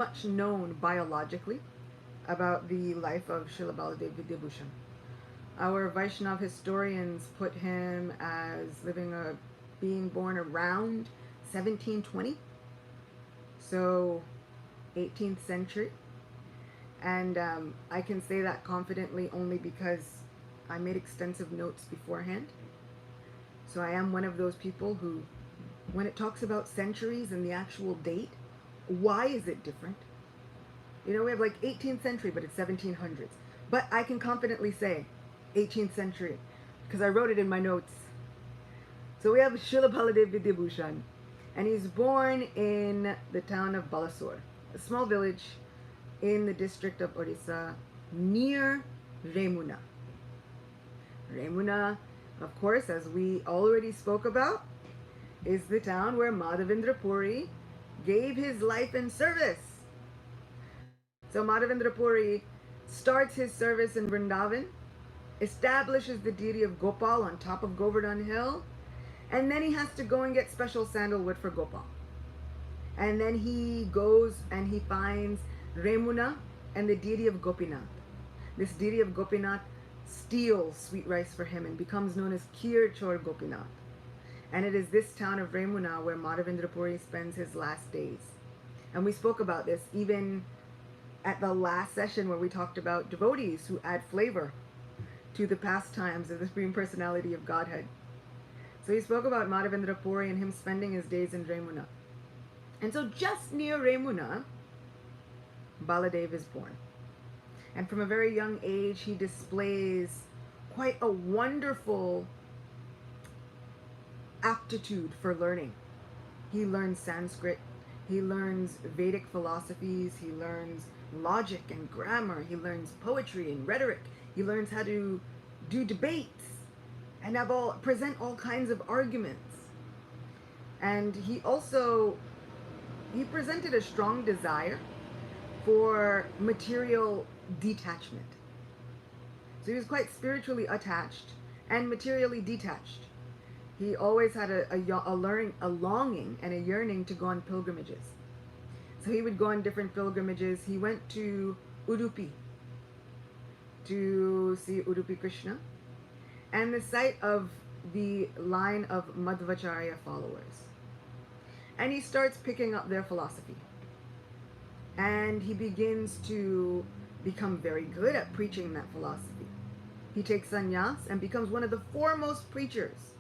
much known biologically about the life of Srila Baladeva Vidyabhusana. Our Vaishnav historians put him as being born around 1720, so 18th century. And I can say that confidently only because I made extensive notes beforehand. So I am one of those people who, when it talks about centuries and the actual date, why is it different? You know, we have like 18th century, but it's 1700s. But I can confidently say 18th century because I wrote it in my notes. So we have Srila Baladeva Vidyabhusana, and he's born in the town of Balasore, a small village in the district of Orissa near Remuna. Remuna, of course, as we already spoke about, is the town where Madhavendra Puri gave his life in service. So Madhavendra Puri starts his service in Vrindavan, establishes the deity of Gopal on top of Govardhan Hill, and then he has to go and get special sandalwood for Gopal. And then he goes and he finds Remuna and the deity of Gopinath. This deity of Gopinath steals sweet rice for him and becomes known as Kir Chor Gopinath. And it is this town of Remuna where Madhavendra Puri spends his last days. And we spoke about this even at the last session where we talked about devotees who add flavor to the pastimes of the Supreme Personality of Godhead. So he spoke about Madhavendra Puri and him spending his days in Remuna. And so just near Remuna, Baladeva is born. And from a very young age, he displays quite a wonderful aptitude for learning. He learns Sanskrit, he learns Vedic philosophies, he learns logic and grammar, he learns poetry and rhetoric, he learns how to do debates and present all kinds of arguments. And he presented a strong desire for material detachment. So he was quite spiritually attached and materially detached. He always had a longing and a yearning to go on pilgrimages. So he would go on different pilgrimages. He went to Udupi to see Udupi Krishna and the site of the line of Madhvacharya followers. And he starts picking up their philosophy. And he begins to become very good at preaching that philosophy. He takes sannyas and becomes one of the foremost preachers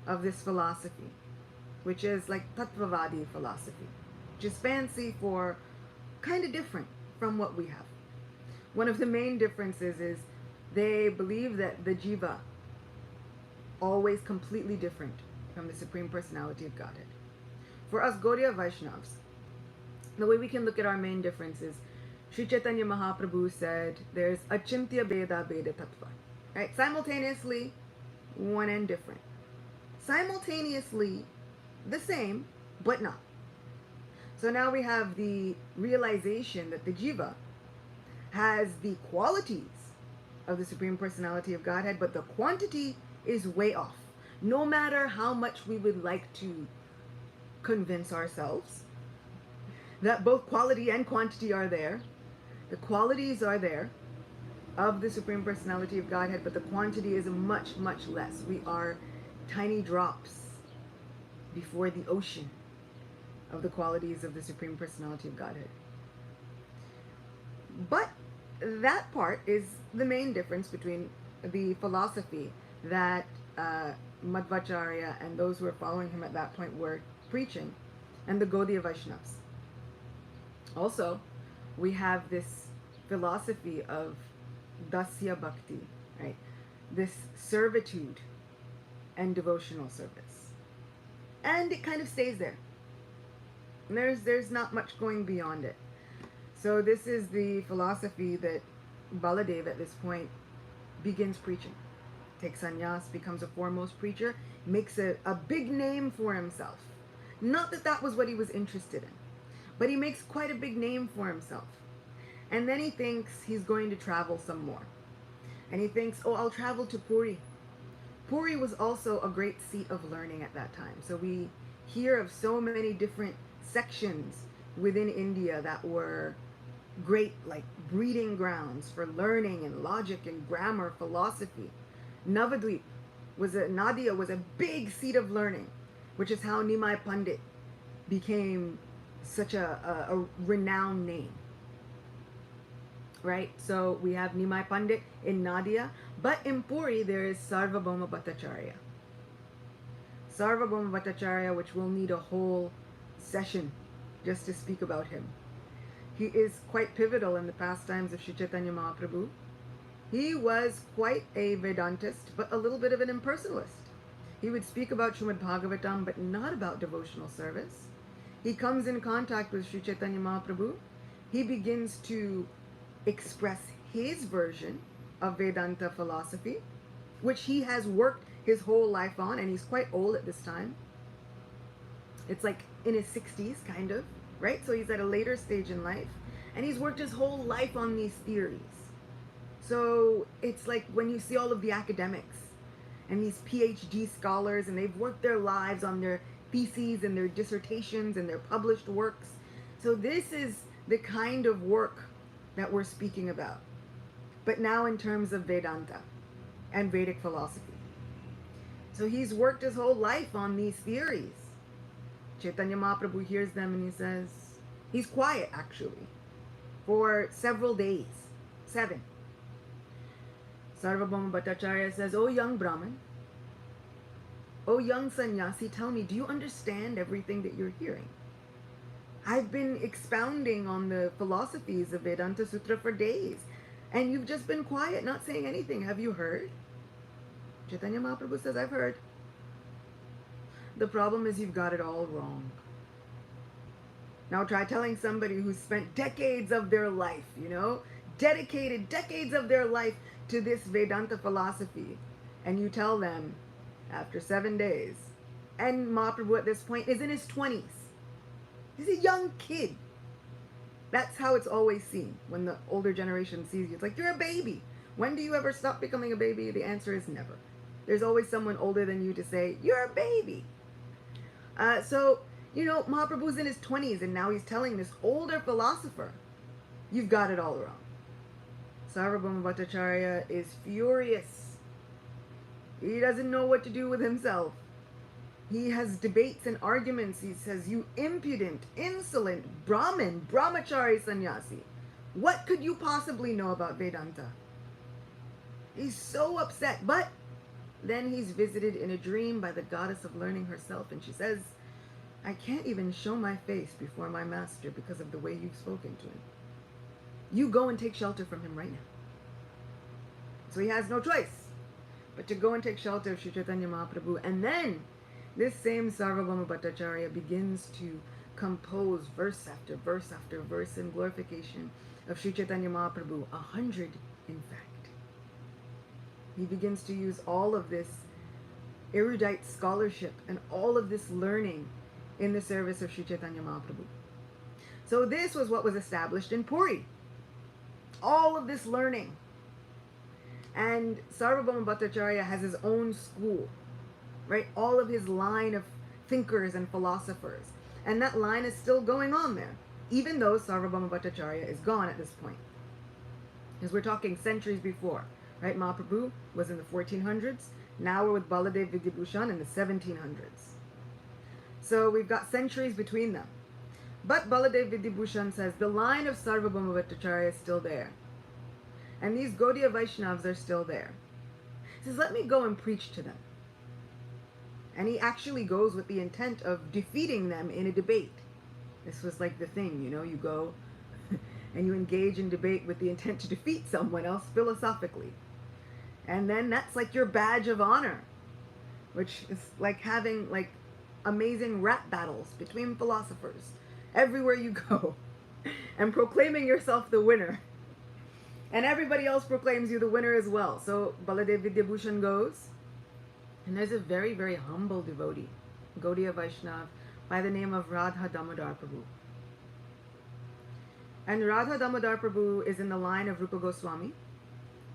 of this philosophy, which is like Tattvavadi philosophy, which is fancy for kind of different from what we have. One of the main differences is they believe that the jiva always completely different from the Supreme Personality of Godhead. For us Gaudiya Vaishnavas, the way we can look at our main difference is Sri Chaitanya Mahaprabhu said there's achintya beda beda tattva. Right? Simultaneously, one and different. Simultaneously, the same, but not. So now we have the realization that the jiva has the qualities of the Supreme Personality of Godhead, but the quantity is way off. No matter how much we would like to convince ourselves that both quality and quantity are there, the qualities are there of the Supreme Personality of Godhead, but the quantity is much, much less. We are tiny drops before the ocean of the qualities of the Supreme Personality of Godhead. But that part is the main difference between the philosophy that Madhvacharya and those who were following him at that point were preaching, and the Gaudiya Vaishnavas. Also, we have this philosophy of dasya bhakti, right? This servitude and devotional service. And it kind of stays there. And there's not much going beyond it. So this is the philosophy that Baladeva at this point begins preaching. Takes sannyas, becomes a foremost preacher, makes a big name for himself. Not that that was what he was interested in, but he makes quite a big name for himself. And then he thinks he's going to travel some more. And he thinks, oh, I'll travel to Puri. Puri was also a great seat of learning at that time. So we hear of so many different sections within India that were great, like breeding grounds for learning and logic and grammar, philosophy. Navadvip Nadia was a big seat of learning, which is how Nimai Pandit became such a renowned name. Right? So we have Nimai Pandit in Nadia, but in Puri there is Sarvabhauma Bhattacharya. Sarvabhauma Bhattacharya, which will need a whole session just to speak about him. He is quite pivotal in the pastimes of Sri Chaitanya Mahaprabhu. He was quite a Vedantist, but a little bit of an impersonalist. He would speak about Srimad Bhagavatam, but not about devotional service. He comes in contact with Sri Chaitanya Mahaprabhu. He begins to express his version of Vedanta philosophy, which he has worked his whole life on, and he's quite old at this time. It's like in his 60s, kind of, right? So he's at a later stage in life, and he's worked his whole life on these theories. So it's like when you see all of the academics and these PhD scholars, and they've worked their lives on their theses and their dissertations and their published works. So this is the kind of work that we're speaking about, but now in terms of Vedanta and Vedic philosophy. So he's worked his whole life on these theories. Chaitanya Mahaprabhu hears them and he says, he's quiet actually, for several days, 7. Sarvabhauma Bhattacharya says, "O young Brahmin, O young sannyasi, tell me, do you understand everything that you're hearing? I've been expounding on the philosophies of Vedanta Sutra for days, and you've just been quiet, not saying anything. Have you heard?" Chaitanya Mahaprabhu says, "I've heard. The problem is you've got it all wrong." Now try telling somebody who's spent decades of their life, dedicated decades of their life to this Vedanta philosophy, and you tell them after 7 days, and Mahaprabhu at this point is in his 20s. He's a young kid. That's how it's always seen when the older generation sees you. It's like, you're a baby. When do you ever stop becoming a baby? The answer is never. There's always someone older than you to say, you're a baby. So Mahaprabhu's in his 20s, and now he's telling this older philosopher, you've got it all wrong. Sarvabhauma Bhattacharya is furious. He doesn't know what to do with himself. He has debates and arguments. He says, "You impudent, insolent Brahmin, brahmachari sannyasi. What could you possibly know about Vedanta?" He's so upset. But then he's visited in a dream by the goddess of learning herself, and she says, "I can't even show my face before my master because of the way you've spoken to him. You go and take shelter from him right now." So he has no choice but to go and take shelter of Sri Chaitanya Mahaprabhu. And then this same Sarvabhauma Bhattacharya begins to compose verse after verse after verse in glorification of Sri Chaitanya Mahaprabhu, 100 in fact. He begins to use all of this erudite scholarship and all of this learning in the service of Sri Chaitanya Mahaprabhu. So this was what was established in Puri. All of this learning. And Sarvabhauma Bhattacharya has his own school, right? All of his line of thinkers and philosophers. And that line is still going on there, even though Sarvabhauma Bhattacharya is gone at this point. Because we're talking centuries before, right? Mahaprabhu was in the 1400s. Now we're with Baladeva Vidyabhusana in the 1700s. So we've got centuries between them. But Baladeva Vidyabhusana says the line of Sarvabhauma Bhattacharya is still there. And these Gaudiya Vaishnavas are still there. He says, let me go and preach to them. And he actually goes with the intent of defeating them in a debate. This was like the thing, you go and you engage in debate with the intent to defeat someone else philosophically. And then that's like your badge of honor, which is like having like amazing rap battles between philosophers everywhere you go and proclaiming yourself the winner. And everybody else proclaims you the winner as well. So Baladeva Vidyabhusana goes, and there's a very, very humble devotee, Gaudiya Vaishnav, by the name of Radha Damodar Prabhu. And Radha Damodar Prabhu is in the line of Rupa Goswami,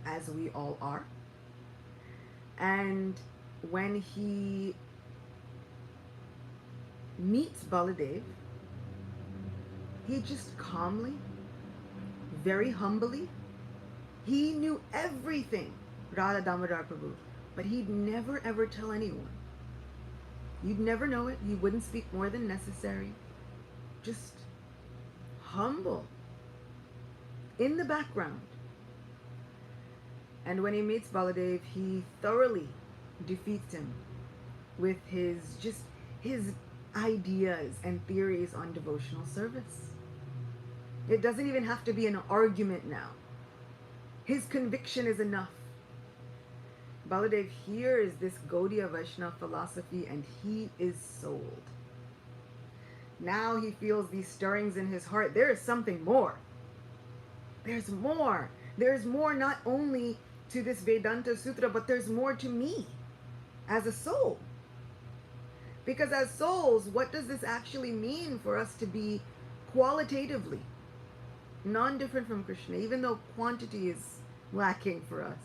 as we all are. And when he meets Baladev, he just calmly, very humbly, he knew everything, Radha Damodar Prabhu, but he'd never ever tell anyone. You'd never know it. He wouldn't speak more than necessary. Just humble in the background. And when he meets Baladev, he thoroughly defeats him with his ideas and theories on devotional service. It doesn't even have to be an argument now. His conviction is enough. Baladev hears this Gaudiya Vaishnava philosophy and he is sold. Now he feels these stirrings in his heart. There is something more. There's more. There's more not only to this Vedanta Sutra, but there's more to me as a soul. Because as souls, what does this actually mean for us to be qualitatively non-different from Krishna, even though quantity is lacking for us?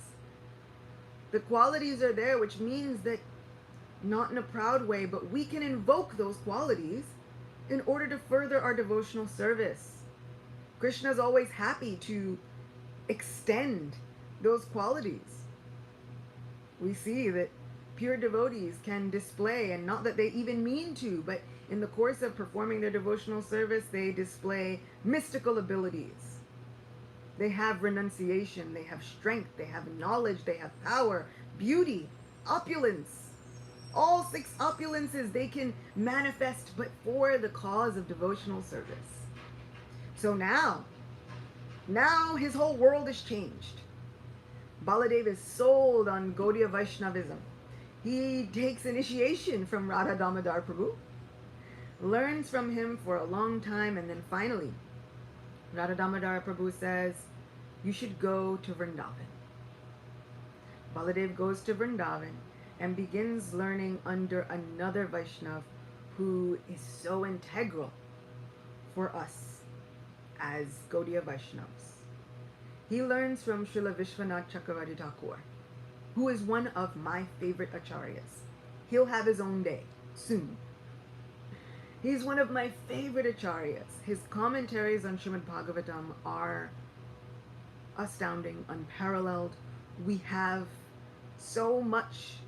The qualities are there, which means that, not in a proud way, but we can invoke those qualities in order to further our devotional service. Krishna is always happy to extend those qualities. We see that pure devotees can display, and not that they even mean to, but in the course of performing their devotional service, they display mystical abilities. They have renunciation, they have strength, they have knowledge, they have power, beauty, opulence. All 6 opulences they can manifest, but for the cause of devotional service. So now his whole world is changed. Baladeva is sold on Gaudiya Vaishnavism. He takes initiation from Radha Damodar Prabhu, learns from him for a long time, and then finally, Radha Damodar Prabhu says, you should go to Vrindavan. Baladev goes to Vrindavan and begins learning under another Vaishnav who is so integral for us as Gaudiya Vaishnavas. He learns from Srila Vishwanath Chakravarti Thakur, who is one of my favorite acharyas. He'll have his own day soon. He's one of my favorite acharyas. His commentaries on Srimad Bhagavatam are astounding, unparalleled. We have so much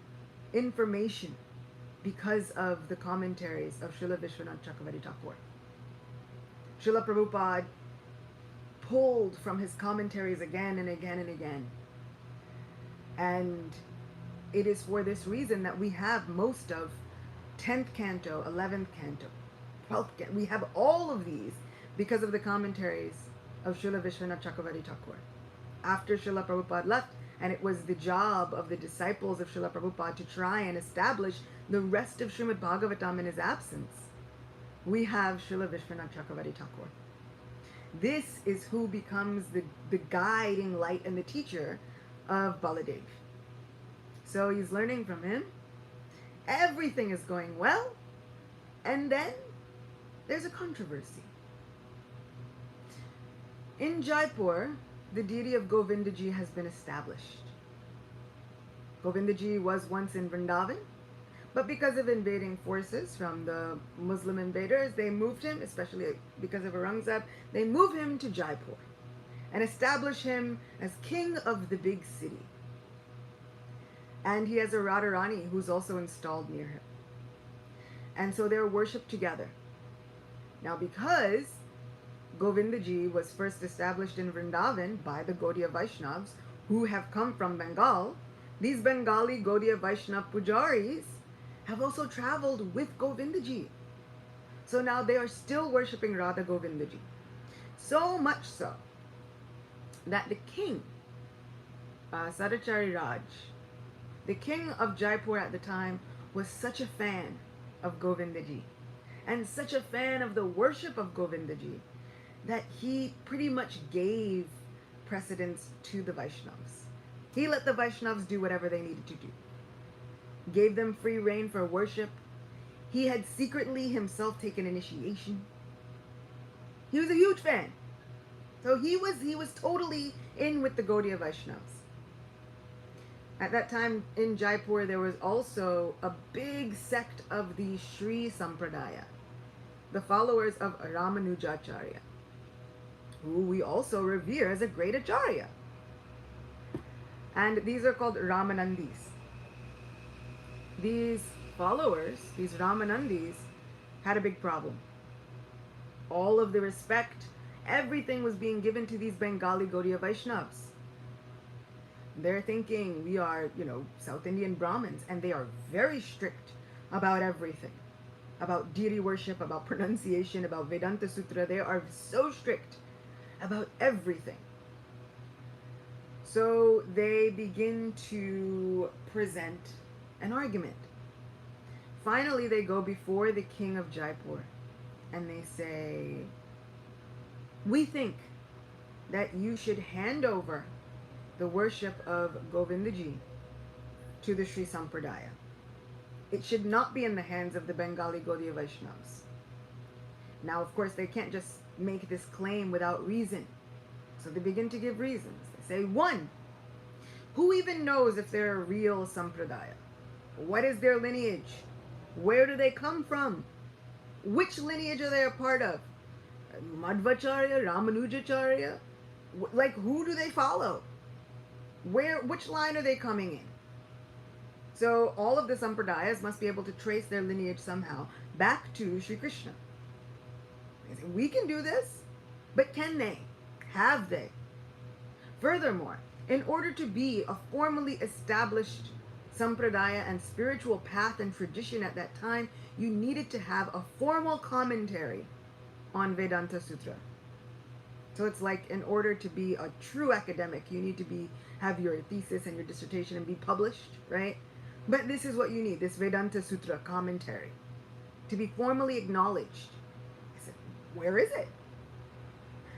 information because of the commentaries of Srila Vishwanath Chakravarti Thakur. Srila Prabhupada pulled from his commentaries again and again and again. And it is for this reason that we have most of 10th canto, 11th canto, 12th canto. We have all of these because of the commentaries of Srila Vishwanath Chakravarti Thakur. After Srila Prabhupada left, and it was the job of the disciples of Srila Prabhupada to try and establish the rest of Srimad Bhagavatam in his absence, we have Srila Vishwanath Chakravarti Thakur. This is who becomes the guiding light and the teacher of Baladev. So he's learning from him. Everything is going well. And then there's a controversy. In Jaipur, the deity of Govindaji has been established. Govindaji was once in Vrindavan, but because of invading forces from the Muslim invaders, they moved him, especially because of Aurangzeb, they moved him to Jaipur and established him as king of the big city. And he has a Radharani who's also installed near him. And so they're worshipped together. Now, because Govindaji was first established in Vrindavan by the Gaudiya Vaishnavas who have come from Bengal, these Bengali Gaudiya Vaishnava pujaris have also traveled with Govindaji. So now they are still worshipping Radha Govindaji. So much so that the king, Sadachari Raj, the king of Jaipur at the time, was such a fan of Govindaji and such a fan of the worship of Govindaji that he pretty much gave precedence to the Vaishnavas. He let the Vaishnavas do whatever they needed to do. Gave them free rein for worship. He had secretly himself taken initiation. He was a huge fan. So he was totally in with the Gaudiya Vaishnavas. At that time in Jaipur, there was also a big sect of the Sri Sampradaya. the followers of Ramanujacharya, who we also revere as a great acharya. And these are called Ramanandis. These followers, these Ramanandis, had a big problem. All of the respect, everything was being given to these Bengali Gaudiya Vaishnavas. They're thinking we are, South Indian Brahmins, and they are very strict about everything. About deity worship, about pronunciation, about Vedanta Sutra. They are so strict about everything. So they begin to present an argument. Finally, they go before the king of Jaipur and they say, we think that you should hand over the worship of Govindaji to the Sri Sampradaya. It should not be in the hands of the Bengali Gaudiya Vaishnavas. Now, of course, they can't just make this claim without reason. So they begin to give reasons. They say, one, who even knows if they're a real Sampradaya? What is their lineage? Where do they come from? Which lineage are they a part of? Madhvacharya, Ramanujacharya? Like, who do they follow? Which line are they coming in? So all of the Sampradayas must be able to trace their lineage somehow back to Sri Krishna. They say, we can do this, but can they? Have they? Furthermore, in order to be a formally established Sampradaya and spiritual path and tradition at that time, you needed to have a formal commentary on Vedanta Sutra. So it's like, in order to be a true academic, you need to have your thesis and your dissertation and be published, right? But this is what you need, this Vedanta Sutra commentary, to be formally acknowledged. I said, where is it?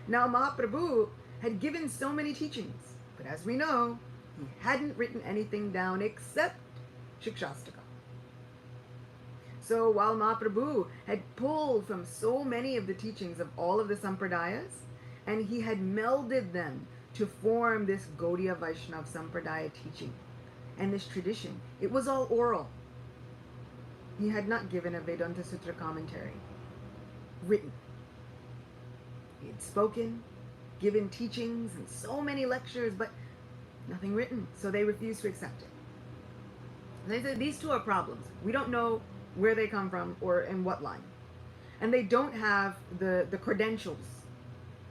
Now Mahaprabhu had given so many teachings, but as we know, he hadn't written anything down except Shikshastaka. So while Mahaprabhu had pulled from so many of the teachings of all of the Sampradayas, and he had melded them to form this Gaudiya Vaishnava Sampradaya teaching and this tradition, it was all oral. He had not given a Vedanta Sutra commentary written. He had spoken, given teachings and so many lectures, but nothing written. So they refused to accept it. And they said, these two are problems. We don't know where they come from or in what line. And they don't have the credentials,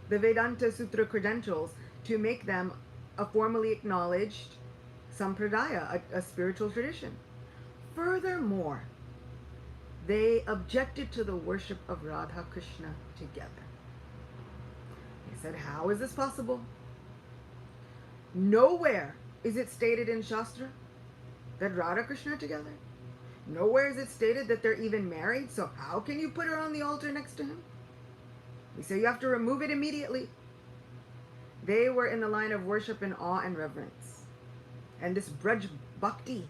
the Vedanta Sutra credentials, to make them a formally acknowledged Sampradaya, a spiritual tradition. Furthermore, they objected to the worship of Radha Krishna together. They said, how is this possible? Nowhere is it stated in Shastra that Radha Krishna are together. Nowhere is it stated that they're even married, so how can you put her on the altar next to him? We say you have to remove it immediately. They were in the line of worship in awe and reverence. And this Braj Bhakti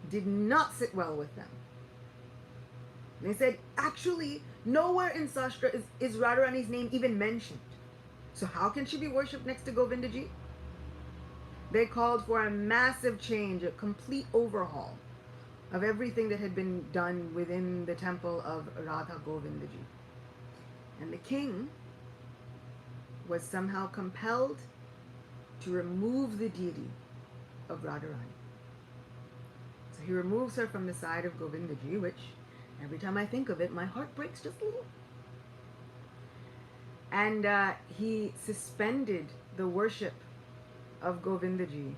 did not sit well with them. They said, actually, nowhere in Shastra is Radharani's name even mentioned. So how can she be worshipped next to Govindaji? They called for a massive change, a complete overhaul of everything that had been done within the temple of Radha Govindaji. And the king was somehow compelled to remove the deity of Radharani. So he removes her from the side of Govindaji, which every time I think of it, my heart breaks just a little. And he suspended the worship of Govindaji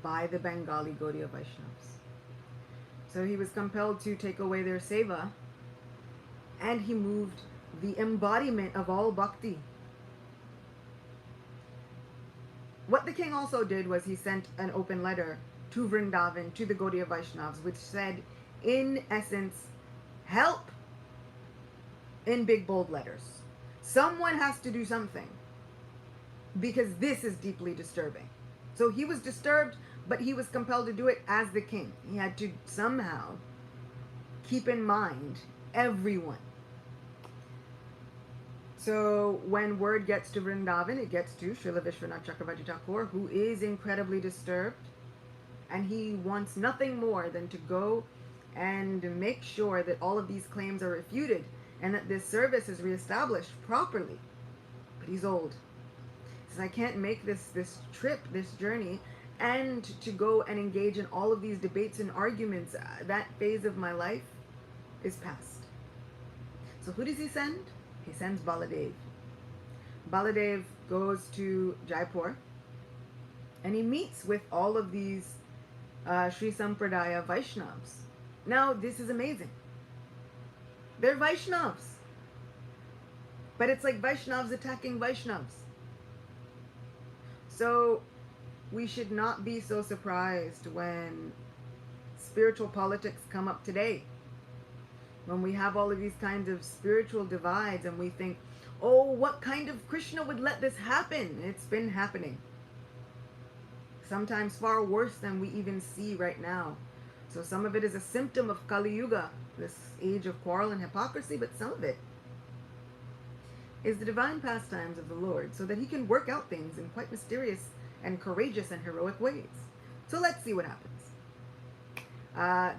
by the Bengali Gaudiya Vaishnavas. So he was compelled to take away their seva, and he moved the embodiment of all bhakti. What the king also did was he sent an open letter to Vrindavan, to the Gaudiya Vaishnavas, which said, in essence, help, in big bold letters. Someone has to do something, because this is deeply disturbing. So he was disturbed, but he was compelled to do it as the king. He had to somehow keep in mind everyone. So when word gets to Vrindavan, it gets to Srila Vishwanath Chakravarti Thakur, who is incredibly disturbed, and he wants nothing more than to go and make sure that all of these claims are refuted and that this service is reestablished properly. But he's old. He says, I can't make this trip, this journey, and to go and engage in all of these debates and arguments. That phase of my life is past. So who does he send? He sends Baladev. Baladev goes to Jaipur, and he meets with all of these Sri Sampradaya Vaishnavas. Now, this is amazing. They're Vaishnavas. But it's like Vaishnavas attacking Vaishnavas. So, we should not be so surprised when spiritual politics come up today. When we have all of these kinds of spiritual divides and we think, oh, what kind of Krishna would let this happen? It's been happening. Sometimes far worse than we even see right now. So some of it is a symptom of Kali Yuga, this age of quarrel and hypocrisy, but some of it is the divine pastimes of the Lord, so that he can work out things in quite mysterious and courageous and heroic ways. So let's see what happens.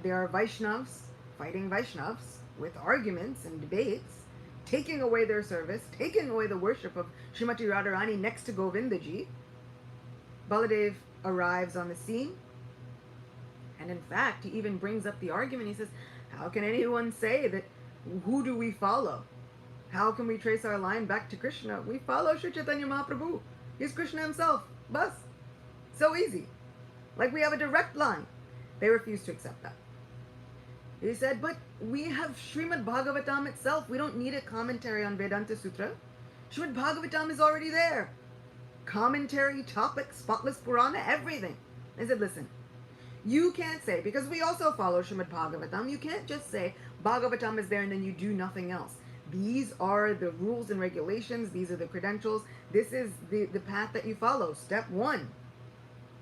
There are Vaishnavas fighting Vaishnavas with arguments and debates, taking away their service, taking away the worship of Srimati Radharani next to Govindaji. Baladev arrives on the scene, and in fact, he even brings up the argument. He says, how can anyone say that, who do we follow? How can we trace our line back to Krishna? We follow Sri Chaitanya Mahaprabhu. He's Krishna himself. Bas. So easy. Like we have a direct line. They refuse to accept that. He said, but we have Srimad Bhagavatam itself. We don't need a commentary on Vedanta Sutra. Srimad Bhagavatam is already there. Commentary, topic, spotless Purana, everything. I said, listen, you can't say, because we also follow Srimad Bhagavatam, you can't just say Bhagavatam is there and then you do nothing else. These are the rules and regulations. These are the credentials. This is the path that you follow. Step 1,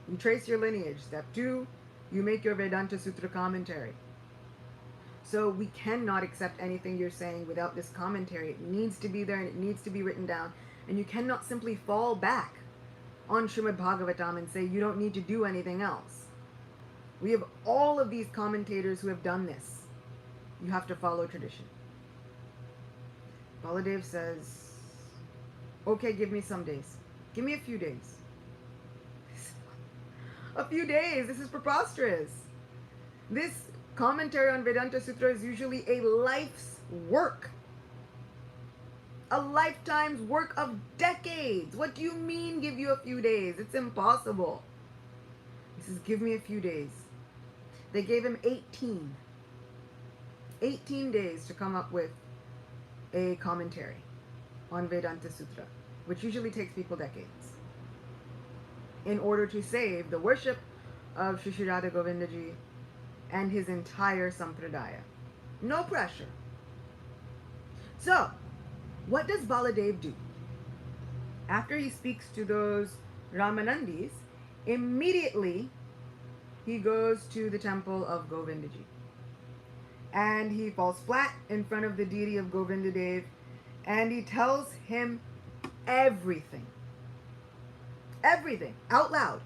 you trace your lineage. Step 2, you make your Vedanta Sutra commentary. So we cannot accept anything you're saying without this commentary. It needs to be there and it needs to be written down. And you cannot simply fall back on Srimad Bhagavatam and say you don't need to do anything else. We have all of these commentators who have done this. You have to follow tradition. Baladev says, okay, give me some days. Give me a few days. A few days? This is preposterous. This commentary on Vedanta Sutra is usually a life's work. A lifetime's work of decades. What do you mean give you a few days? It's impossible. He says, give me a few days. They gave him 18 days to come up with a commentary on Vedanta Sutra, which usually takes people decades, in order to save the worship of Sri Radha Govindaji and his entire Sampradaya. No pressure. So, what does Baladev do? After he speaks to those Ramanandis, immediately he goes to the temple of Govindaji. And he falls flat in front of the deity of Govindadev, and he tells him everything. Everything, out loud.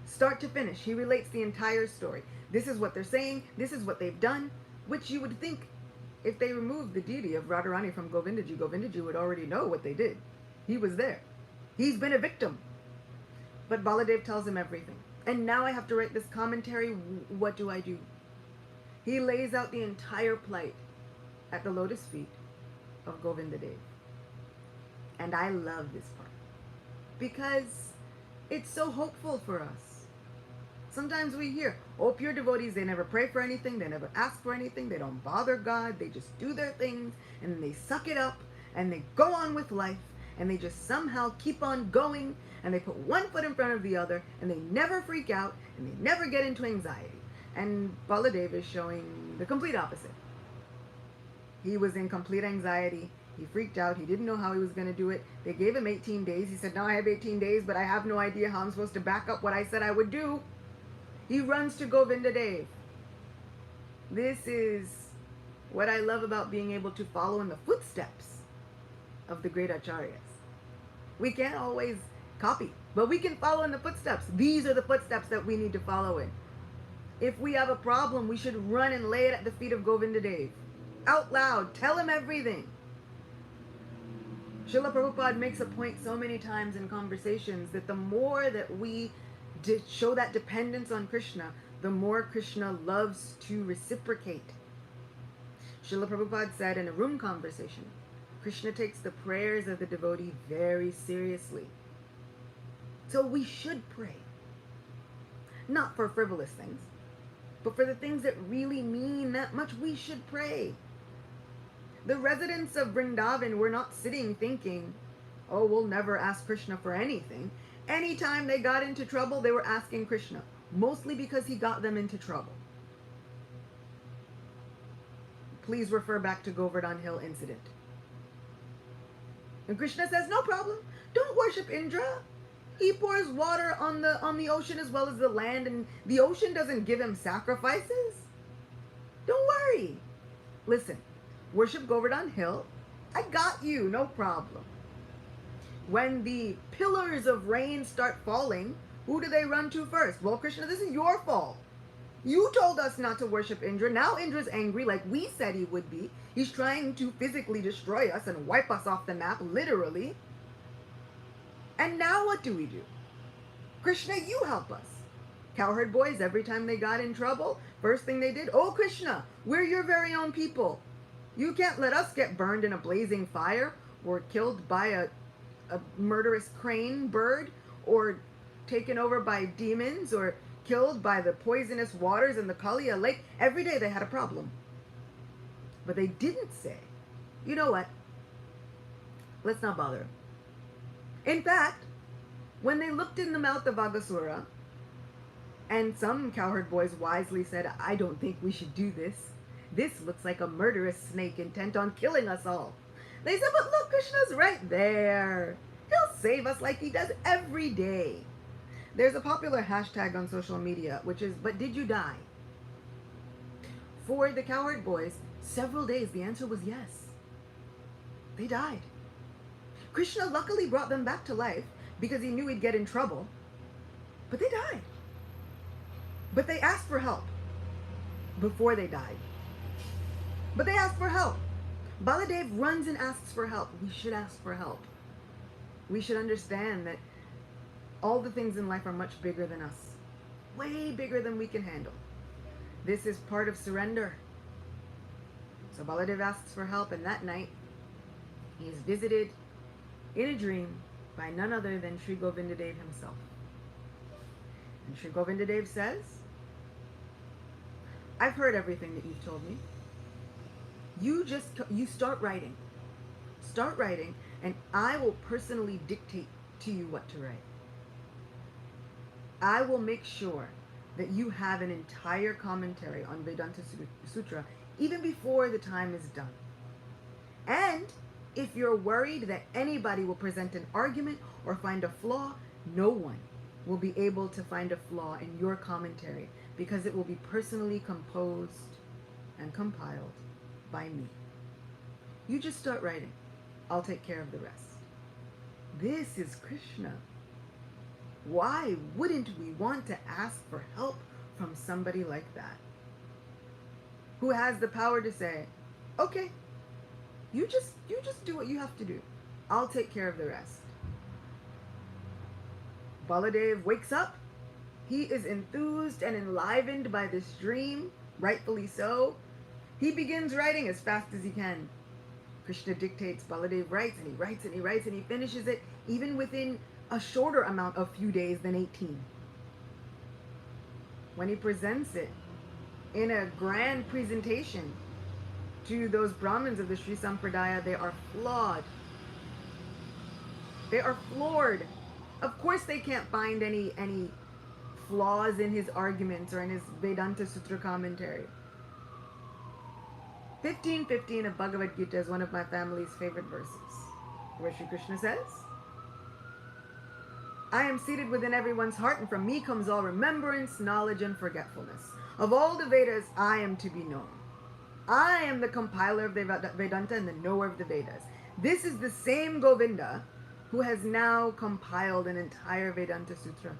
Start to finish. He relates the entire story. This is what they're saying, this is what they've done, which you would think if they removed the deity of Radharani from Govindaji, Govindaji would already know what they did. He was there. He's been a victim. But Baladev tells him everything. And now I have to write this commentary. What do I do? He lays out the entire plight at the lotus feet of Govindadev. And I love this part, because it's so hopeful for us. Sometimes we hear, oh, pure devotees, they never pray for anything, they never ask for anything, they don't bother God, they just do their things, and they suck it up, and they go on with life, and they just somehow keep on going, and they put one foot in front of the other, and they never freak out, and they never get into anxiety. And Baladev is showing the complete opposite. He was in complete anxiety. He freaked out. He didn't know how he was going to do it. They gave him 18 days. He said, now I have 18 days, but I have no idea how I'm supposed to back up what I said I would do. He runs to Govindadev. This is what I love about being able to follow in the footsteps of the great acharyas. We can't always copy, but we can follow in the footsteps. These are the footsteps that we need to follow in. If we have a problem, we should run and lay it at the feet of Govindadev. out loud. Tell him everything. Srila Prabhupada makes a point so many times in conversations that the more that we show that dependence on Krishna, the more Krishna loves to reciprocate. Srila Prabhupada said in a room conversation, Krishna takes the prayers of the devotee very seriously. So we should pray. Not for frivolous things, but for the things that really mean that much, we should pray. The residents of Vrindavan were not sitting thinking, oh, we'll never ask Krishna for anything. Anytime they got into trouble, they were asking Krishna, mostly because he got them into trouble. Please refer back to Govardhan Hill incident. And Krishna says, no problem. Don't worship Indra. He pours water on the ocean as well as the land, and the ocean doesn't give him sacrifices. Don't worry. Listen, worship Govardhan Hill. I got you, no problem. When the pillars of rain start falling, who do they run to first? Well, Krishna, this is your fault. You told us not to worship Indra. Now Indra's angry like we said he would be. He's trying to physically destroy us and wipe us off the map, literally. And now what do? Krishna, you help us. Cowherd boys, every time they got in trouble, first thing they did, oh Krishna, we're your very own people. You can't let us get burned in a blazing fire or killed by a murderous crane bird or taken over by demons or killed by the poisonous waters in the Kaliya lake. Every day they had a problem. But they didn't say, you know what? Let's not bother. In fact, when they looked in the mouth of Aghasura, and some cowherd boys wisely said, I don't think we should do this. This looks like a murderous snake intent on killing us all. They said, but look, Krishna's right there. He'll save us like he does every day. There's a popular hashtag on social media, which is, but did you die? For the cowherd boys, several days, the answer was yes. They died. Krishna luckily brought them back to life because he knew he'd get in trouble. But they died. But they asked for help before they died. But they asked for help. Baladeva runs and asks for help. We should ask for help. We should understand that all the things in life are much bigger than us. Way bigger than we can handle. This is part of surrender. So Baladeva asks for help, and that night he is visited in a dream by none other than Sri Govindaji himself. And Sri Govindaji says, I've heard everything that you've told me. You start writing. Start writing, and I will personally dictate to you what to write. I will make sure that you have an entire commentary on Vedanta Sutra even before the time is done. And if you're worried that anybody will present an argument or find a flaw, no one will be able to find a flaw in your commentary because it will be personally composed and compiled by me. You just start writing. I'll take care of the rest. This is Krishna. Why wouldn't we want to ask for help from somebody like that? Who has the power to say, okay, you just do what you have to do. I'll take care of the rest. Baladeva wakes up. He is enthused and enlivened by this dream, rightfully so. He begins writing as fast as he can. Krishna dictates, Baladeva writes, and he writes, and he writes, and he finishes it even within a shorter amount of few days than 18. When he presents it in a grand presentation to those Brahmins of the Sri Sampradaya, they are flawed. They are floored. Of course they can't find any flaws in his arguments or in his Vedanta Sutra commentary. 15:15 of Bhagavad Gita is one of my family's favorite verses, where Sri Krishna says, I am seated within everyone's heart, and from me comes all remembrance, knowledge, and forgetfulness. Of all the Vedas, I am to be known. I am the compiler of the Vedanta and the knower of the Vedas. This is the same Govinda who has now compiled an entire Vedanta Sutra.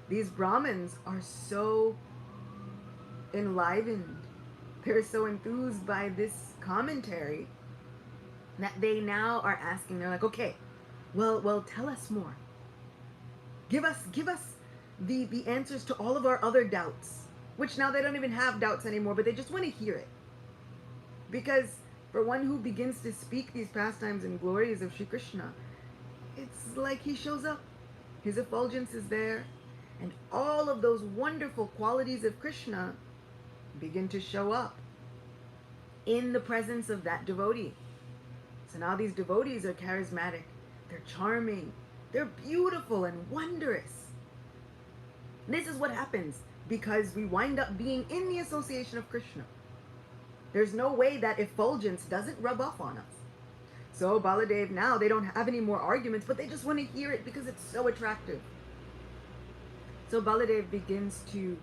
These Brahmins are so enlivened They're so enthused by this commentary that they now are asking, they're like, okay, well, tell us more. Give us the answers to all of our other doubts, which now they don't even have doubts anymore, but they just want to hear it. Because for one who begins to speak these pastimes and glories of Shri Krishna, it's like he shows up. His effulgence is there, and all of those wonderful qualities of Krishna begin to show up in the presence of that devotee. So now these devotees are charismatic, they're charming, they're beautiful and wondrous. This is what happens because we wind up being in the association of Krishna. There's no way that effulgence doesn't rub off on us. So Baladev now, they don't have any more arguments, but they just want to hear it because it's so attractive. So Baladev begins to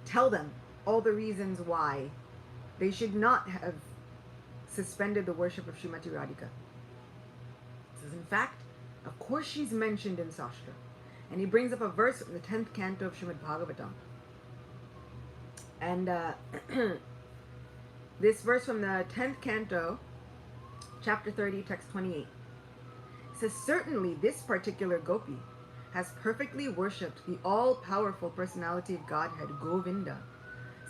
tell them all the reasons why they should not have suspended the worship of Srimati Radhika. He says, in fact, of course she's mentioned in Sastra. And he brings up a verse from the 10th canto of Srimad Bhagavatam. And this verse from the 10th canto, chapter 30, text 28, says, certainly this particular gopi has perfectly worshipped the all-powerful personality of Godhead, Govinda,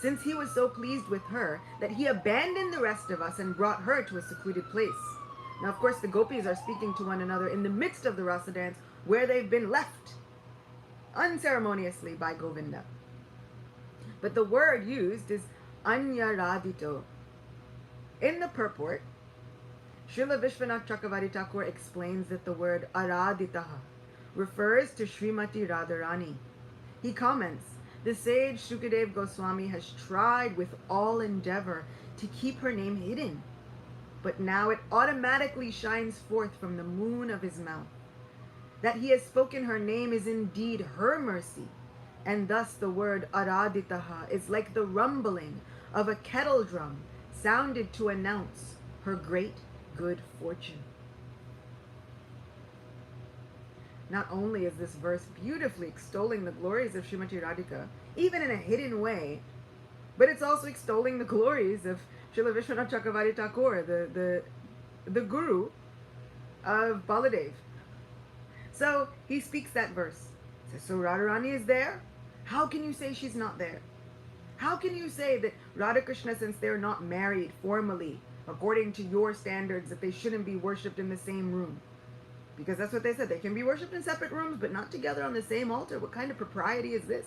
since he was so pleased with her that he abandoned the rest of us and brought her to a secluded place. Now, of course, the gopis are speaking to one another in the midst of the rasa dance where they've been left unceremoniously by Govinda. But the word used is anyaradito. In the purport, Srila Vishwanath Chakravarti Thakur explains that the word araditaha refers to Srimati Radharani. He comments, the sage Shukadev Goswami has tried with all endeavor to keep her name hidden, but now it automatically shines forth from the moon of his mouth. That he has spoken her name is indeed her mercy, and thus the word araditaha is like the rumbling of a kettle drum sounded to announce her great good fortune. Not only is this verse beautifully extolling the glories of Srimati Radhika, even in a hidden way, but it's also extolling the glories of Srila Vishwanath Chakravarti Thakur, the guru of Baladev. So he speaks that verse. He says, so Radharani is there? How can you say she's not there? How can you say that Radha Krishna, since they're not married formally, according to your standards, that they shouldn't be worshipped in the same room? Because that's what they said. They can be worshipped in separate rooms, but not together on the same altar. What kind of propriety is this?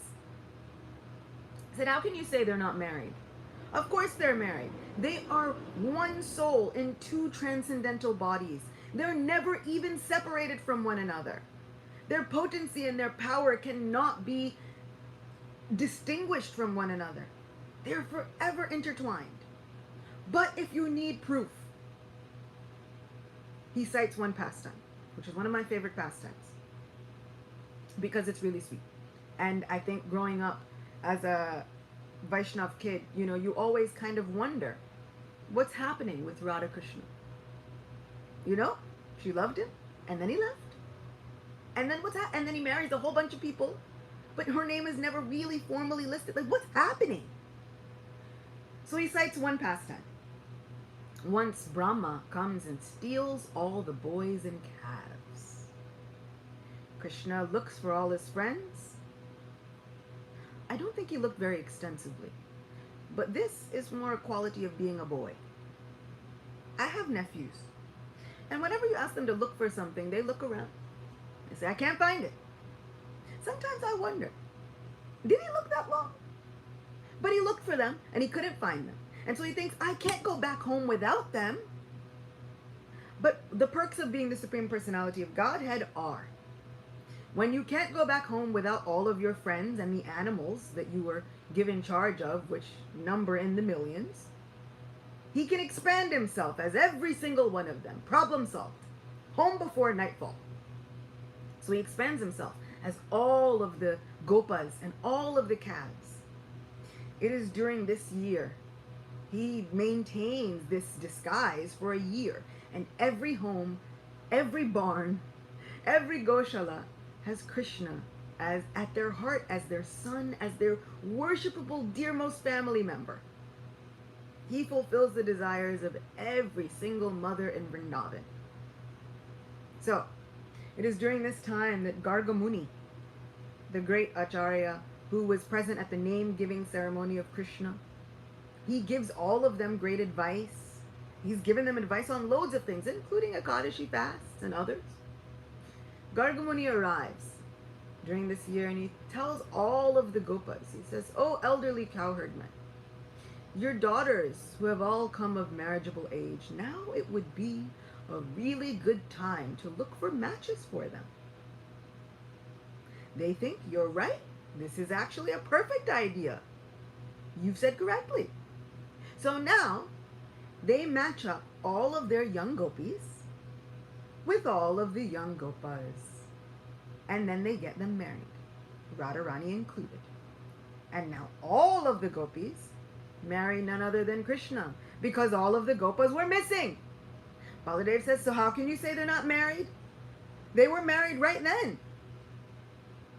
I said, how can you say they're not married? Of course they're married. They are one soul in two transcendental bodies. They're never even separated from one another. Their potency and their power cannot be distinguished from one another. They're forever intertwined. But if you need proof, he cites one pastime, which is one of my favorite pastimes, because it's really sweet. And I think growing up as a Vaishnav kid, you always kind of wonder what's happening with Radha Krishna. She loved him, and then he left. And then and then he marries a whole bunch of people, but her name is never really formally listed. Like, what's happening? So he cites one pastime. Once Brahma comes and steals all the boys and calves. Krishna looks for all his friends. I don't think he looked very extensively, but this is more a quality of being a boy. I have nephews, and whenever you ask them to look for something, they look around. They say, I can't find it. Sometimes I wonder, did he look that long? But he looked for them, and he couldn't find them. And so he thinks, I can't go back home without them. But the perks of being the Supreme Personality of Godhead are, when you can't go back home without all of your friends and the animals that you were given charge of, which number in the millions, he can expand himself as every single one of them. Problem solved. Home before nightfall. So he expands himself as all of the gopas and all of the calves. It is during this year he maintains this disguise for a year, and every home, every barn, every goshala has Krishna as at their heart, as their son, as their worshipable, dearmost family member. He fulfills the desires of every single mother in Vrindavan. So, it is during this time that Gargamuni, the great Acharya, who was present at the name-giving ceremony of Krishna, he gives all of them great advice. He's given them advice on loads of things, including Ekadashi fasts and others. Gargamuni arrives during this year and he tells all of the gopas, he says, "Oh, elderly cowherdmen, your daughters who have all come of marriageable age, now it would be a really good time to look for matches for them." They think, "You're right. This is actually a perfect idea. You've said correctly." So now they match up all of their young gopis with all of the young gopas. And then they get them married, Radharani included. And now all of the gopis marry none other than Krishna, because all of the gopas were missing. Baladeva says, "So how can you say they're not married? They were married right then.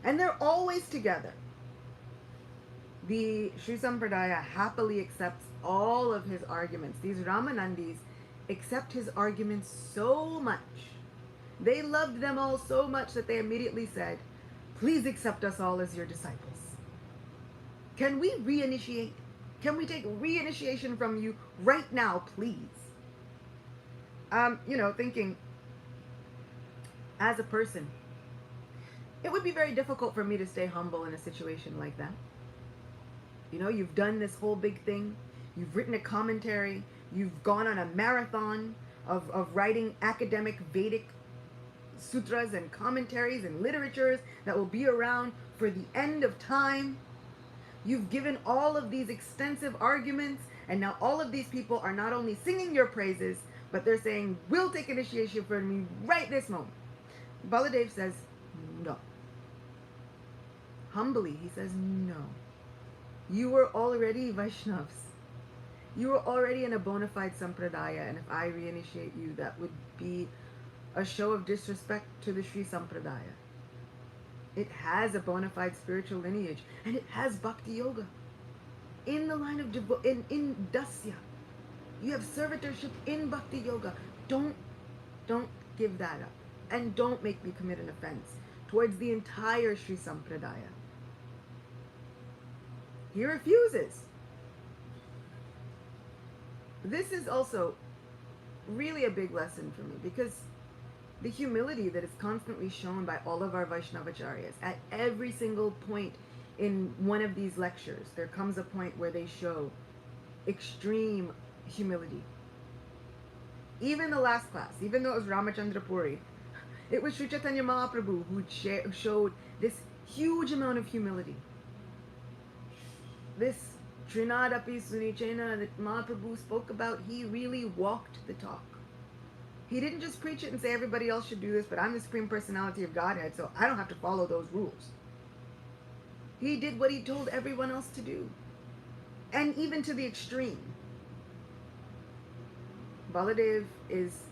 And they're always together." The Sri Sampradaya happily accepts all of his arguments. These Ramanandis accept his arguments so much. They loved them all so much that they immediately said, "Please accept us all as your disciples. Can we reinitiate? Can we take reinitiation from you right now, please?" Thinking, as a person, it would be very difficult for me to stay humble in a situation like that. You've done this whole big thing. You've written a commentary. You've gone on a marathon of writing academic Vedic sutras and commentaries and literatures that will be around for the end of time. You've given all of these extensive arguments, and now all of these people are not only singing your praises, but they're saying, "We'll take initiation from you right this moment." Baladeva says, "No." Humbly, he says, "No. You were already Vaishnavas. You were already in a bona fide sampradaya, and if I reinitiate you, that would be a show of disrespect to the Sri Sampradaya. It has a bona fide spiritual lineage, and it has bhakti yoga. In the line of in dasya, you have servitorship in bhakti yoga. Don't give that up, and don't make me commit an offense towards the entire Sri Sampradaya." He refuses. This is also really a big lesson for me, because the humility that is constantly shown by all of our Vaishnavacharyas at every single point in one of these lectures, there comes a point where they show extreme humility. Even the last class, even though it was Ramachandra Puri, it was Sri Chaitanya Mahaprabhu who showed this huge amount of humility. This Trinadapi Sunichena that Mahaprabhu spoke about, he really walked the talk. He didn't just preach it and say everybody else should do this, but I'm the Supreme Personality of Godhead, so I don't have to follow those rules. He did what he told everyone else to do. And even to the extreme. Baladeva is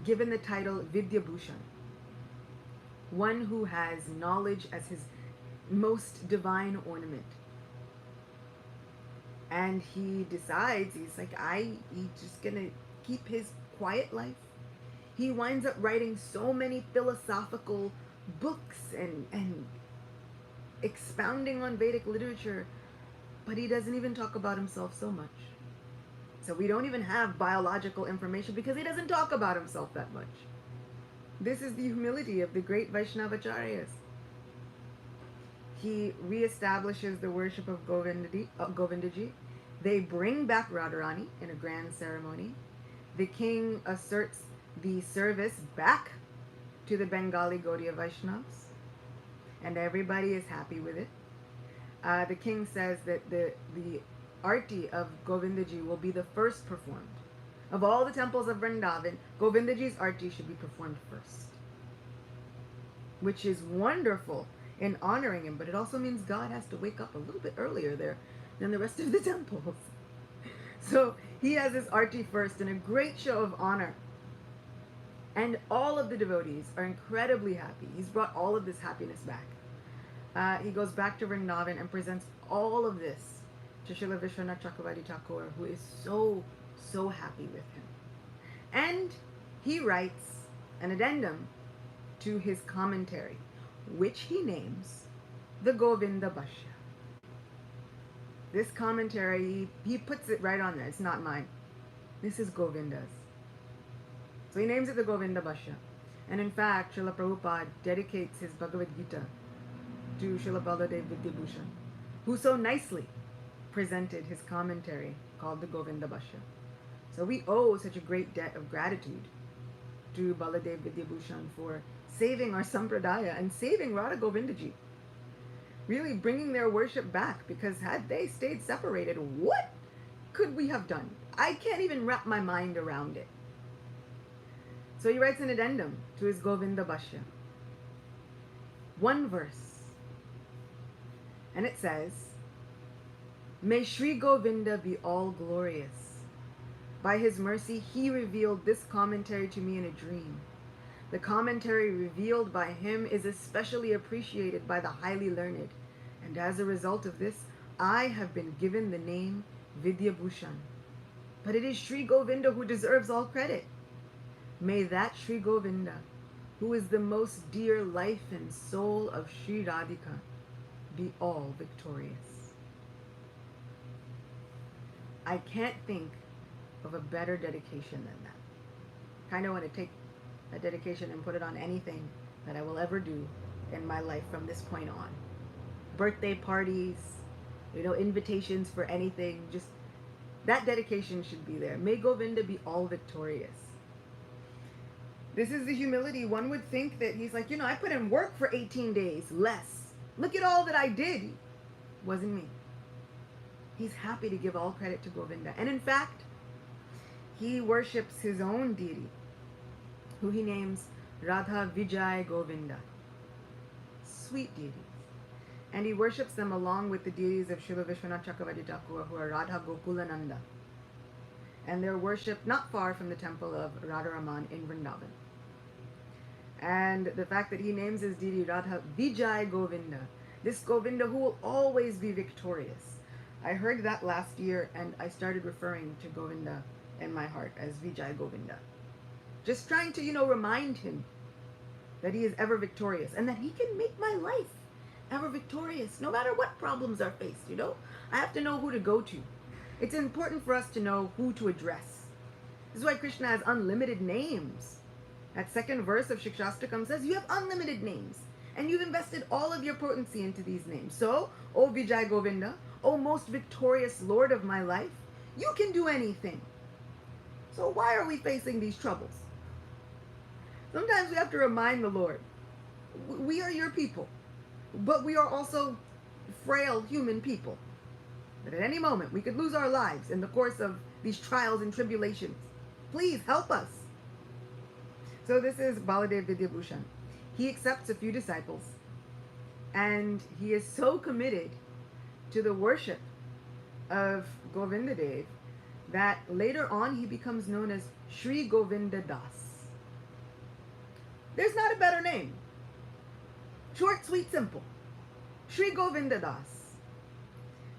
given the title Vidyabhusana, one who has knowledge as his most divine ornament. And he decides, he's like, he's just gonna keep his quiet life. He winds up writing so many philosophical books and expounding on Vedic literature, but he doesn't even talk about himself so much. So we don't even have biological information because he doesn't talk about himself that much. This is the humility of the great Vaishnavacharyas. He reestablishes the worship of Govindaji. They bring back Radharani in a grand ceremony. The king asserts the service back to the Bengali Gaudiya Vaishnavas, and everybody is happy with it. The king says that the arti of Govindaji will be the first performed. Of all the temples of Vrindavan, Govindaji's arti should be performed first, which is wonderful in honoring him, but it also means God has to wake up a little bit earlier there than the rest of the temples. So he has his arti first in a great show of honor. And all of the devotees are incredibly happy. He's brought all of this happiness back. He goes back to Vrindavan and presents all of this to Srila Vishwanath Chakravarti Thakur, who is so, so happy with him. And he writes an addendum to his commentary, which he names the Govinda Bhashya. This commentary, he puts it right on there. It's not mine. This is Govinda's. So he names it the Govinda Bhashya. And in fact, Srila Prabhupada dedicates his Bhagavad Gita to Srila Baladeva Vidyabhusana, who so nicely presented his commentary called the Govinda Bhashya. So we owe such a great debt of gratitude to Baladeva Vidyabhusana for saving our sampradaya and saving Radha Govindaji. Really bringing their worship back, because had they stayed separated, what could we have done? I can't even wrap my mind around it. So he writes an addendum to his Govinda Bhashya. One verse. And it says, "May Sri Govinda be all glorious. By his mercy, he revealed this commentary to me in a dream. The commentary revealed by him is especially appreciated by the highly learned, and as a result of this, I have been given the name Vidyabhusana. But it is Sri Govinda who deserves all credit. May that Sri Govinda, who is the most dear life and soul of Sri Radhika, be all victorious." I can't think of a better dedication than that. Kind of want to take a dedication and put it on anything that I will ever do in my life from this point on. Birthday parties, invitations for anything, just that dedication should be there. May Govinda be all victorious. This is the humility. One would think that he's like, I put in work for 18 days, less. Look at all that I did. Wasn't me. He's happy to give all credit to Govinda. And in fact, he worships his own deity, who he names Radha Vijay Govinda. Sweet deities. And he worships them along with the deities of Srila Vishwanath Chakravarti Thakur, who are Radha Gokulananda. And they're worshipped not far from the temple of Radharaman in Vrindavan. And the fact that he names his deity Radha Vijay Govinda, this Govinda who will always be victorious. I heard that last year, and I started referring to Govinda in my heart as Vijay Govinda. Just trying to, remind him that he is ever victorious and that he can make my life ever victorious, no matter what problems are faced, I have to know who to go to. It's important for us to know who to address. This is why Krishna has unlimited names. That second verse of Shikshastakam says, you have unlimited names, and you've invested all of your potency into these names. So, O Vijay Govinda, O most victorious Lord of my life, you can do anything. So why are we facing these troubles? Sometimes we have to remind the Lord, we are your people, but we are also frail human people. That at any moment we could lose our lives in the course of these trials and tribulations. Please help us. So this is Baladeva Vidyabhusana. He accepts a few disciples, and he is so committed to the worship of Govinda Dev that later on he becomes known as Sri Govinda Das. There's not a better name. Short, sweet, simple. Sri Govinda Das.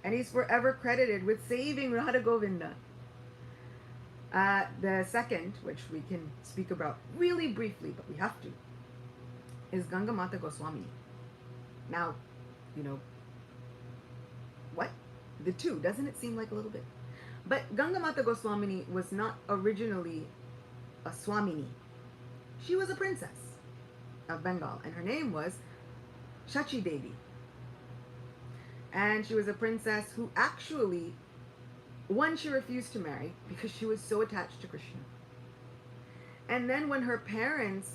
And he's forever credited with saving Radha Govinda. The second, which we can speak about really briefly, but we have to, is Gangamata Goswamini. Now, what? The two, doesn't it seem like a little bit? But Gangamata Goswamini was not originally a Swamini. She was a princess of Bengal, and her name was Shachi Devi. And she was a princess who actually, she refused to marry because she was so attached to Krishna. And then when her parents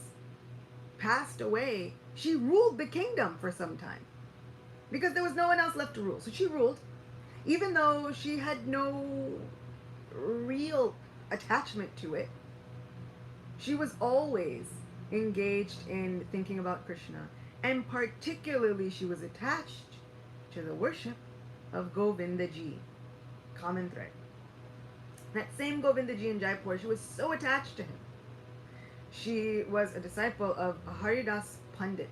passed away, she ruled the kingdom for some time because there was no one else left to rule. So she ruled, even though she had no real attachment to it. She was always engaged in thinking about Krishna, and particularly she was attached to the worship of Govindaji, common thread. That same Govindaji in Jaipur, she was so attached to him. She was a disciple of Haridas Pandit,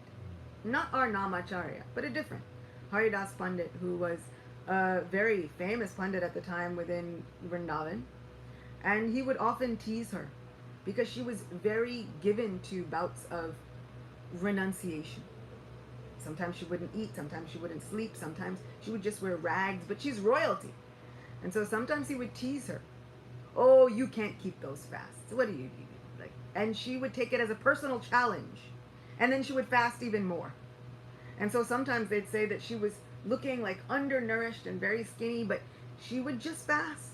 not our Namacharya, but a different Haridas Pandit, who was a very famous pundit at the time within Vrindavan, and he would often tease her because she was very given to bouts of renunciation. Sometimes she wouldn't eat, sometimes she wouldn't sleep, sometimes she would just wear rags, but she's royalty. And so sometimes he would tease her. Oh, you can't keep those fasts. What do you do? Like, and she would take it as a personal challenge. And then she would fast even more. And so sometimes they'd say that she was looking like undernourished and very skinny, but she would just fast.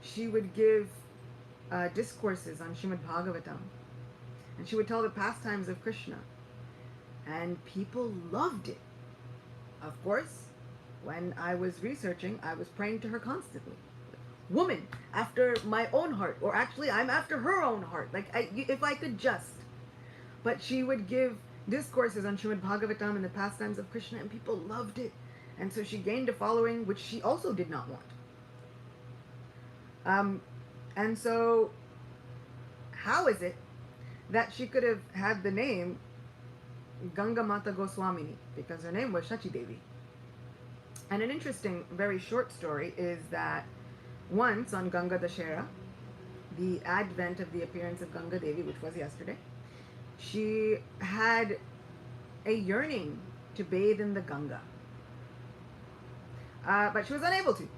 She would give discourses on Srimad Bhagavatam. And she would tell the pastimes of Krishna. And people loved it. Of course, when I was researching, I was praying to her constantly. Woman after my own heart, or actually I'm after her own heart, like if I could just. But she would give discourses on Srimad Bhagavatam and the pastimes of Krishna, and people loved it. And so she gained a following which she also did not want. And so how is it that she could have had the name Gangamata Goswamini? Because her name was Shachi Devi. And an interesting, very short story is that once on Ganga Dashera, the advent of the appearance of Ganga Devi, which was yesterday, she had a yearning to bathe in the Ganga. But she was unable to.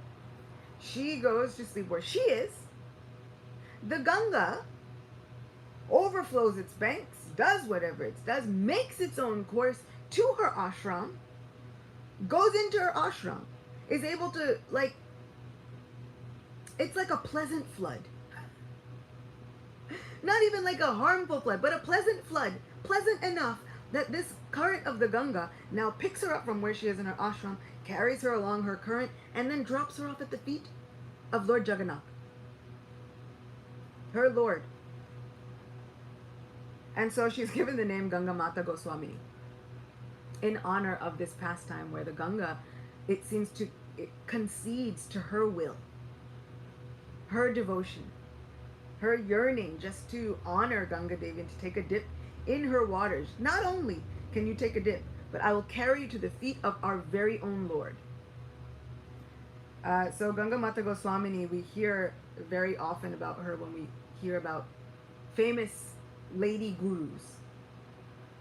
She goes to sleep where she is. The Ganga overflows its banks, does whatever it does, makes its own course to her ashram, goes into her ashram, is able to, like, it's like a pleasant flood. Not even like a harmful flood, but a pleasant flood. Pleasant enough that this current of the Ganga now picks her up from where she is in her ashram, carries her along her current, and then drops her off at the feet of Lord Jagannath, her Lord. And so she's given the name Gangamata Goswamini in honor of this pastime where the Ganga, it concedes to her will, her devotion, her yearning just to honor Ganga Devi and to take a dip in her waters. Not only can you take a dip, but I will carry you to the feet of our very own Lord. So Gangamata Goswamini, we hear very often about her when we hear about famous lady gurus,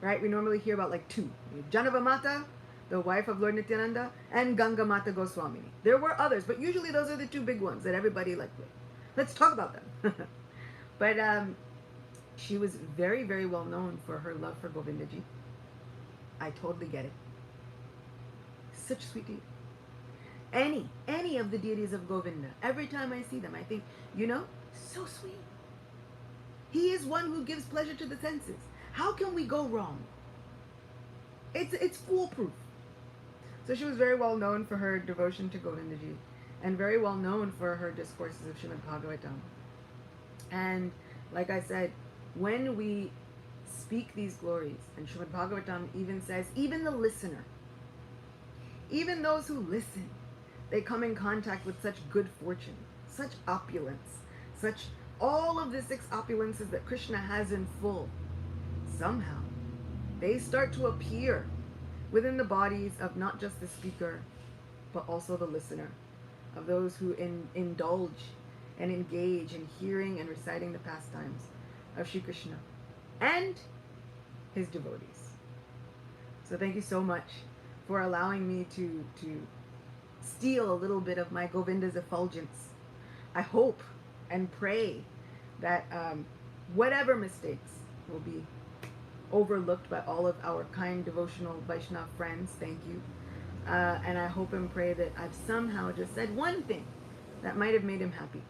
right? We normally hear about like two: Janavamata, the wife of Lord Nityananda, and Gangamata Goswamini. There were others, but usually those are the two big ones that everybody let's talk about them. But she was very, very well known for her love for Govindaji. I totally get it. Such sweet deity. Any of the deities of Govinda, every time I see them, I think, so sweet. He is one who gives pleasure to the senses. How can we go wrong? It's foolproof. So she was very well known for her devotion to Govindaji, and very well known for her discourses of Srimad Bhagavatam. And like I said, when we speak these glories, and Srimad Bhagavatam even says, even the listener, even those who listen, they come in contact with such good fortune, such opulence, such all of the 6 opulences that Krishna has in full. Somehow, they start to appear within the bodies of not just the speaker, but also the listener, of those who indulge and engage in hearing and reciting the pastimes of Shri Krishna and his devotees. So thank you so much for allowing me to steal a little bit of my Govinda's effulgence. I hope and pray that whatever mistakes will be overlooked by all of our kind devotional Vaishnava friends. Thank you. And I hope and pray that I've somehow just said one thing that might have made him happy.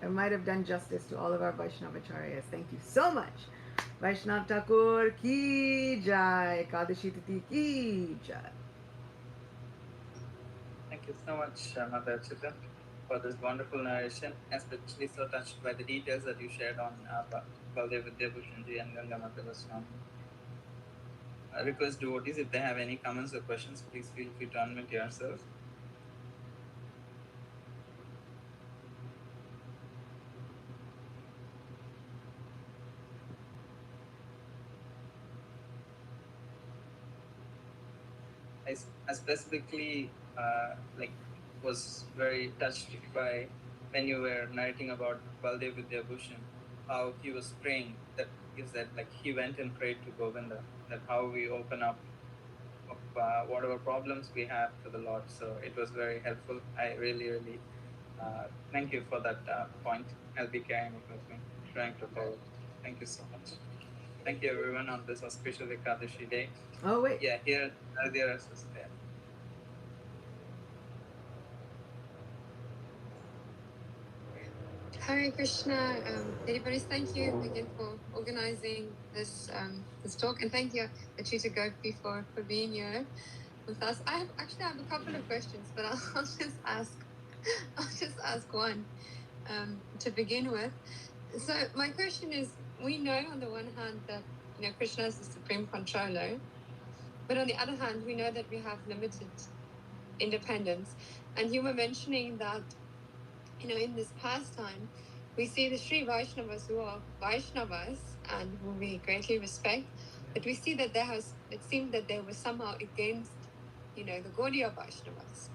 It might have done justice to all of our Vaishnavacharyas. Thank you so much. Vaishnav Thakur ki jai. Ekadashi Titi ki jai. Thank you so much, Mother Acyuta, for this wonderful narration, especially so touched by the details that you shared on Baladeva, Vidyabhusana and Gangamata Goswami. I request devotees, if they have any comments or questions, please feel free to unmute yourself. I I specifically like was very touched by when you were narrating about Baldev Vidyabhushan, how he was praying. That is that like he went and prayed to Govinda. That how we open up of whatever problems we have to the Lord. So it was very helpful. I really thank you for that point. I'll be carrying it with me, trying to follow. Thank you so much. Thank you everyone on this auspicious Ekadashi day. Oh wait. Yeah, here there is there. Hare Krishna, everybody. Thank you again for organizing this talk, and thank you Acyuta Gopi for being here with us. I have a couple of questions, but I'll just ask one to begin with. So my question is: we know on the one hand that Krishna is the supreme controller, but on the other hand, we know that we have limited independence. And you were mentioning that in this pastime, we see the Sri Vaishnavas who are Vaishnavas and who we greatly respect, but we see that it seemed that they were somehow against, the Gaudiya Vaishnavas.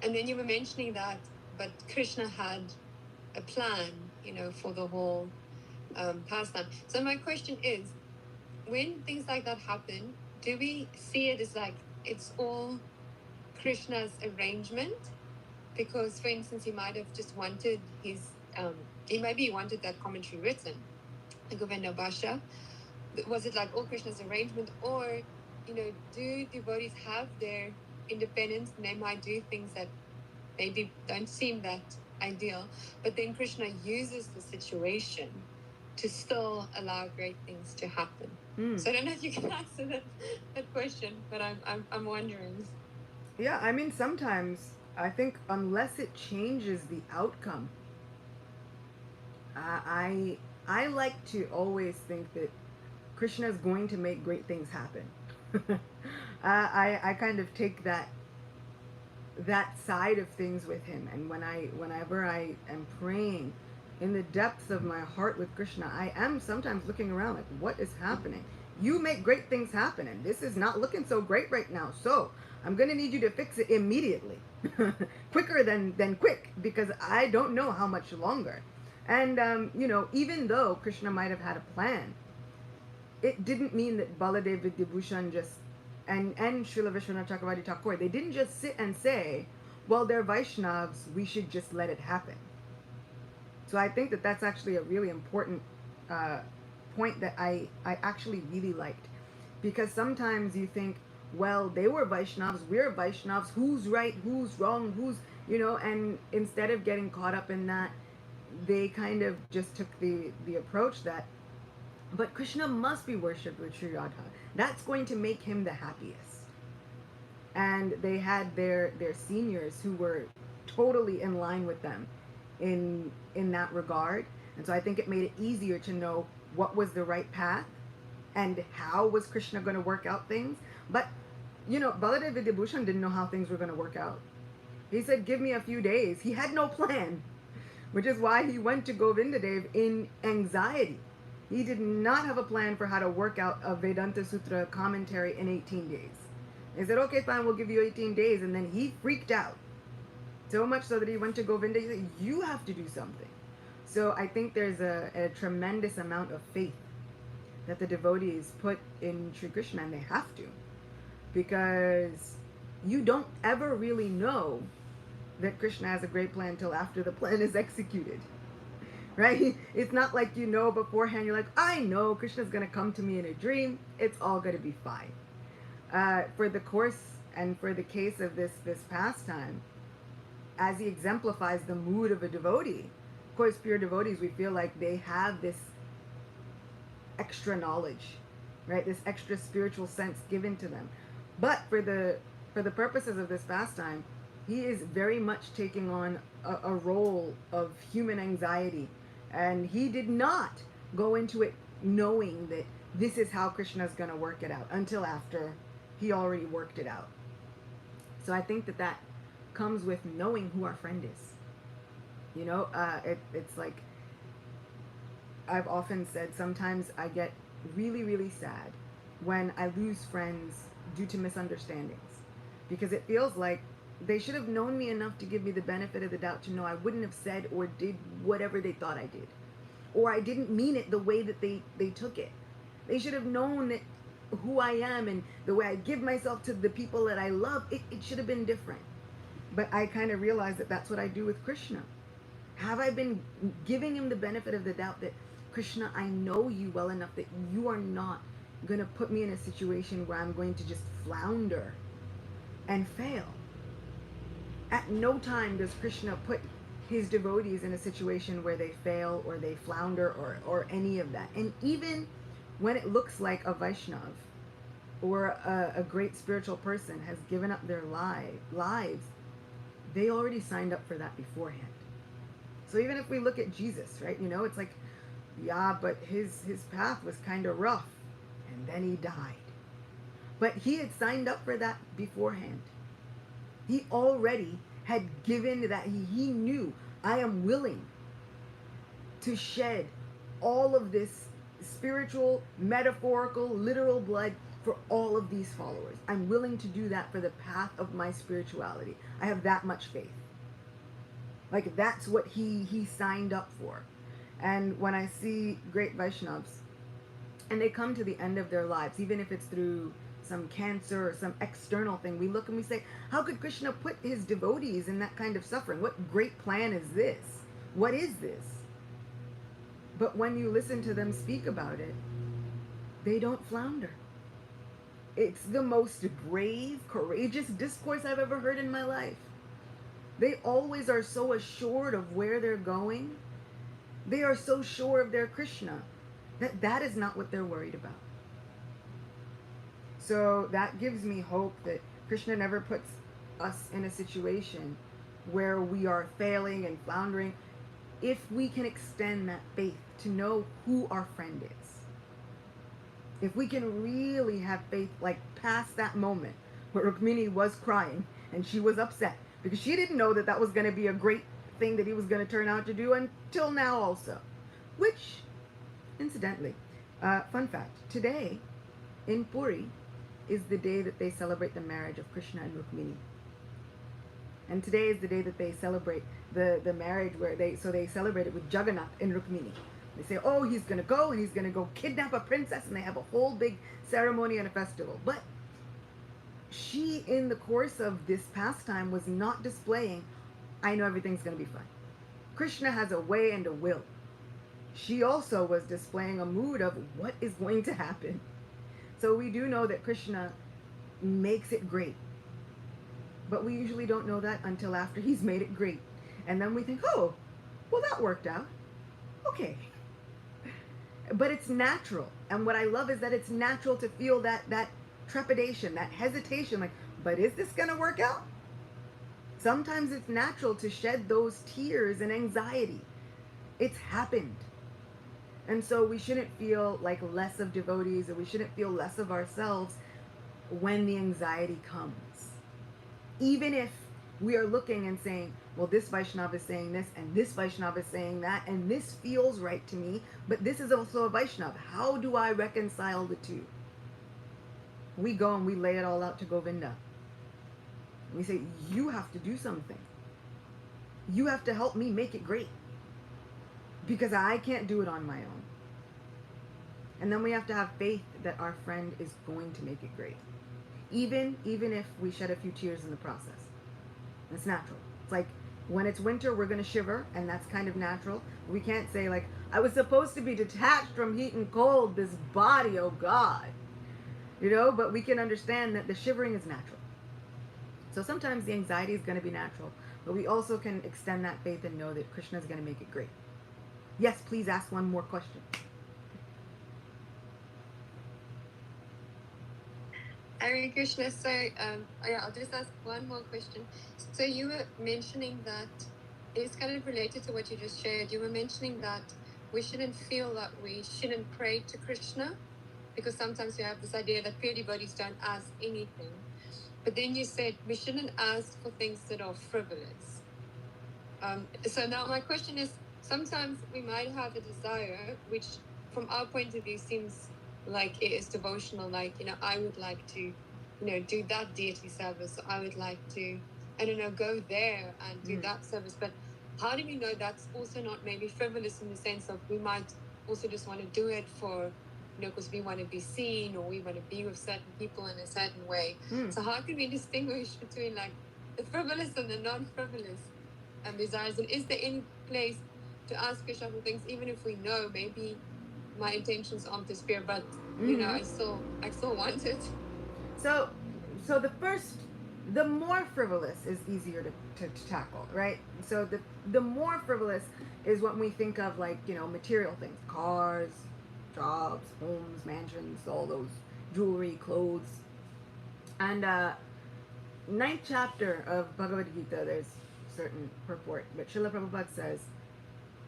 And then you were mentioning that, but Krishna had a plan, for the whole pastime. So my question is, when things like that happen, do we see it as like it's all Krishna's arrangement? Because, for instance, he might have just wanted he wanted that commentary written, the Govinda Bhasha. Was it like all Krishna's arrangement, or, do devotees have their independence and they might do things that maybe don't seem that ideal, but then Krishna uses the situation to still allow great things to happen? So I don't know if you can answer that question, but I'm wondering. Yeah, I mean, sometimes I think unless it changes the outcome, I like to always think that Krishna is going to make great things happen. I kind of take that side of things with him, and whenever I am praying in the depths of my heart with Krishna, I am sometimes looking around like, what is happening? You make great things happen, and this is not looking so great right now. So I'm going to need you to fix it immediately, quicker than quick, because I don't know how much longer. And even though Krishna might have had a plan, it didn't mean that Baladeva Vidyabhusana just and Srila Vishwanath Chakravarti Thakur, they didn't just sit and say, well, they're Vaishnavas, we should just let it happen. So I think that that's actually a really important point that I actually really liked. Because sometimes you think, well, they were Vaishnavas, we're Vaishnavas, who's right, who's wrong, who's, and instead of getting caught up in that, they kind of just took the approach that, but Krishna must be worshipped with Sri Radha. That's going to make him the happiest. And they had their seniors who were totally in line with them in that regard. And so I think it made it easier to know what was the right path and how was Krishna going to work out things. But, Baladeva Vidyabhusana didn't know how things were going to work out. He said, give me a few days. He had no plan, which is why he went to Govinda Dev in anxiety. He did not have a plan for how to work out a Vedanta Sutra commentary in 18 days. He said, okay, fine, we'll give you 18 days. And then he freaked out. So much so that he went to Govinda. He said, you have to do something. So I think there's a tremendous amount of faith that the devotees put in Sri Krishna, and they have to. Because you don't ever really know that Krishna has a great plan until after the plan is executed. Right? It's not like you know beforehand. You're like, I know Krishna's going to come to me in a dream. It's all going to be fine. For the course and for the case of this pastime, as he exemplifies the mood of a devotee, of course, pure devotees, we feel like they have this extra knowledge, right? This extra spiritual sense given to them. But for the purposes of this pastime, he is very much taking on a role of human anxiety. And he did not go into it knowing that this is how Krishna is going to work it out until after he already worked it out. So I think that comes with knowing who our friend is. It's like I've often said, sometimes I get really, really sad when I lose friends due to misunderstandings. because it feels like they should have known me enough to give me the benefit of the doubt to know I wouldn't have said or did whatever they thought I did, or I didn't mean it the way that they took it. They should have known that who I am and the way I give myself to the people that I love, it should have been different. But I kind of realized that that's what I do with Krishna. Have I been giving him the benefit of the doubt that, Krishna, I know you well enough that you are not going to put me in a situation where I'm going to just flounder and fail. At no time does Krishna put his devotees in a situation where they fail or they flounder or any of that. And even when it looks like a Vaishnav or a great spiritual person has given up their lives, they already signed up for that beforehand. So even if we look at Jesus, right, you know, it's like, yeah, but his path was kind of rough, and then he died. But he had signed up for that beforehand. He already had given that. He knew, I am willing to shed all of this spiritual, metaphorical, literal blood for all of these followers. I'm willing to do that for the path of my spirituality. I have that much faith. Like, that's what he signed up for. And when I see great Vaishnavas, and they come to the end of their lives, even if it's through some cancer or some external thing, we look and we say, how could Krishna put his devotees in that kind of suffering? What great plan is this? What is this? But when you listen to them speak about it, they don't flounder. It's the most brave, courageous discourse I've ever heard in my life. They always are so assured of where they're going. They are so sure of their Krishna that is not what they're worried about. So that gives me hope that Krishna never puts us in a situation where we are failing and floundering, if we can extend that faith to know who our friend is. If we can really have faith, like past that moment where Rukmini was crying and she was upset because she didn't know that was going to be a great thing that he was going to turn out to do until now also. Which, incidentally, fun fact, today in Puri is the day that they celebrate the marriage of Krishna and Rukmini. And today is the day that they celebrate the marriage where they celebrate it with Jagannath and Rukmini. They say, oh, he's going to go and he's going to go kidnap a princess, and they have a whole big ceremony and a festival. But she, in the course of this pastime, was not displaying, I know everything's going to be fine. Krishna has a way and a will. She also was displaying a mood of what is going to happen. So we do know that Krishna makes it great. But we usually don't know that until after he's made it great. And then we think, oh, well, that worked out. Okay. But it's natural. And what I love is that it's natural to feel that trepidation, that hesitation, like, but is this going to work out? Sometimes it's natural to shed those tears and anxiety. It's happened. And so we shouldn't feel like less of devotees, or we shouldn't feel less of ourselves when the anxiety comes. Even if we are looking and saying, well, this Vaishnava is saying this, and this Vaishnava is saying that, and this feels right to me, but this is also a Vaishnava. How do I reconcile the two? We go and we lay it all out to Govinda. We say, you have to do something. You have to help me make it great, because I can't do it on my own. And then we have to have faith that our friend is going to make it great. Even if we shed a few tears in the process. It's natural. It's like, when it's winter, we're going to shiver, and that's kind of natural. We can't say, like, I was supposed to be detached from heat and cold, this body, oh God. You know, but we can understand that the shivering is natural. So sometimes the anxiety is going to be natural, but we also can extend that faith and know that Krishna is going to make it great. Yes, please ask one more question. Hare Krishna. So, I'll just ask one more question. So you were mentioning that, it's kind of related to what you just shared. You were mentioning that we shouldn't feel that we shouldn't pray to Krishna, because sometimes we have this idea that pure devotees don't ask anything. But then you said we shouldn't ask for things that are frivolous. So now my question is, sometimes we might have a desire which from our point of view seems like it is devotional, like, I would like to do that deity service. So I would like to, I don't know, go there and do that service. But how do we know that's also not maybe frivolous, in the sense of we might also just want to do it for, because we want to be seen, or we want to be with certain people in a certain way. So how can we distinguish between like the frivolous and the non-frivolous desires? And is there any place to ask Krishna for things, even if we know maybe my intentions aren't this pure, but I still want it? So the more frivolous is easier to tackle, right? So the more frivolous is what we think of, like, material things, cars, jobs, homes, mansions, all those jewelry, clothes. And ninth chapter of Bhagavad Gita, there's certain purport, but Srila Prabhupada says,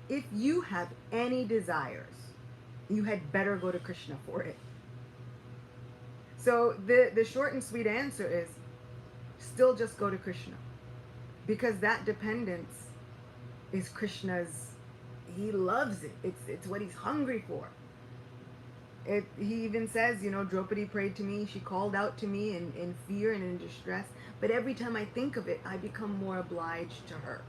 if you have any desires, you had better go to Krishna for it. So the short and sweet answer is still just go to Krishna, because that dependence is Krishna's. He loves it. It's what he's hungry for. He even says, Draupadi prayed to me. She called out to me in fear and in distress. But every time I think of it, I become more obliged to her.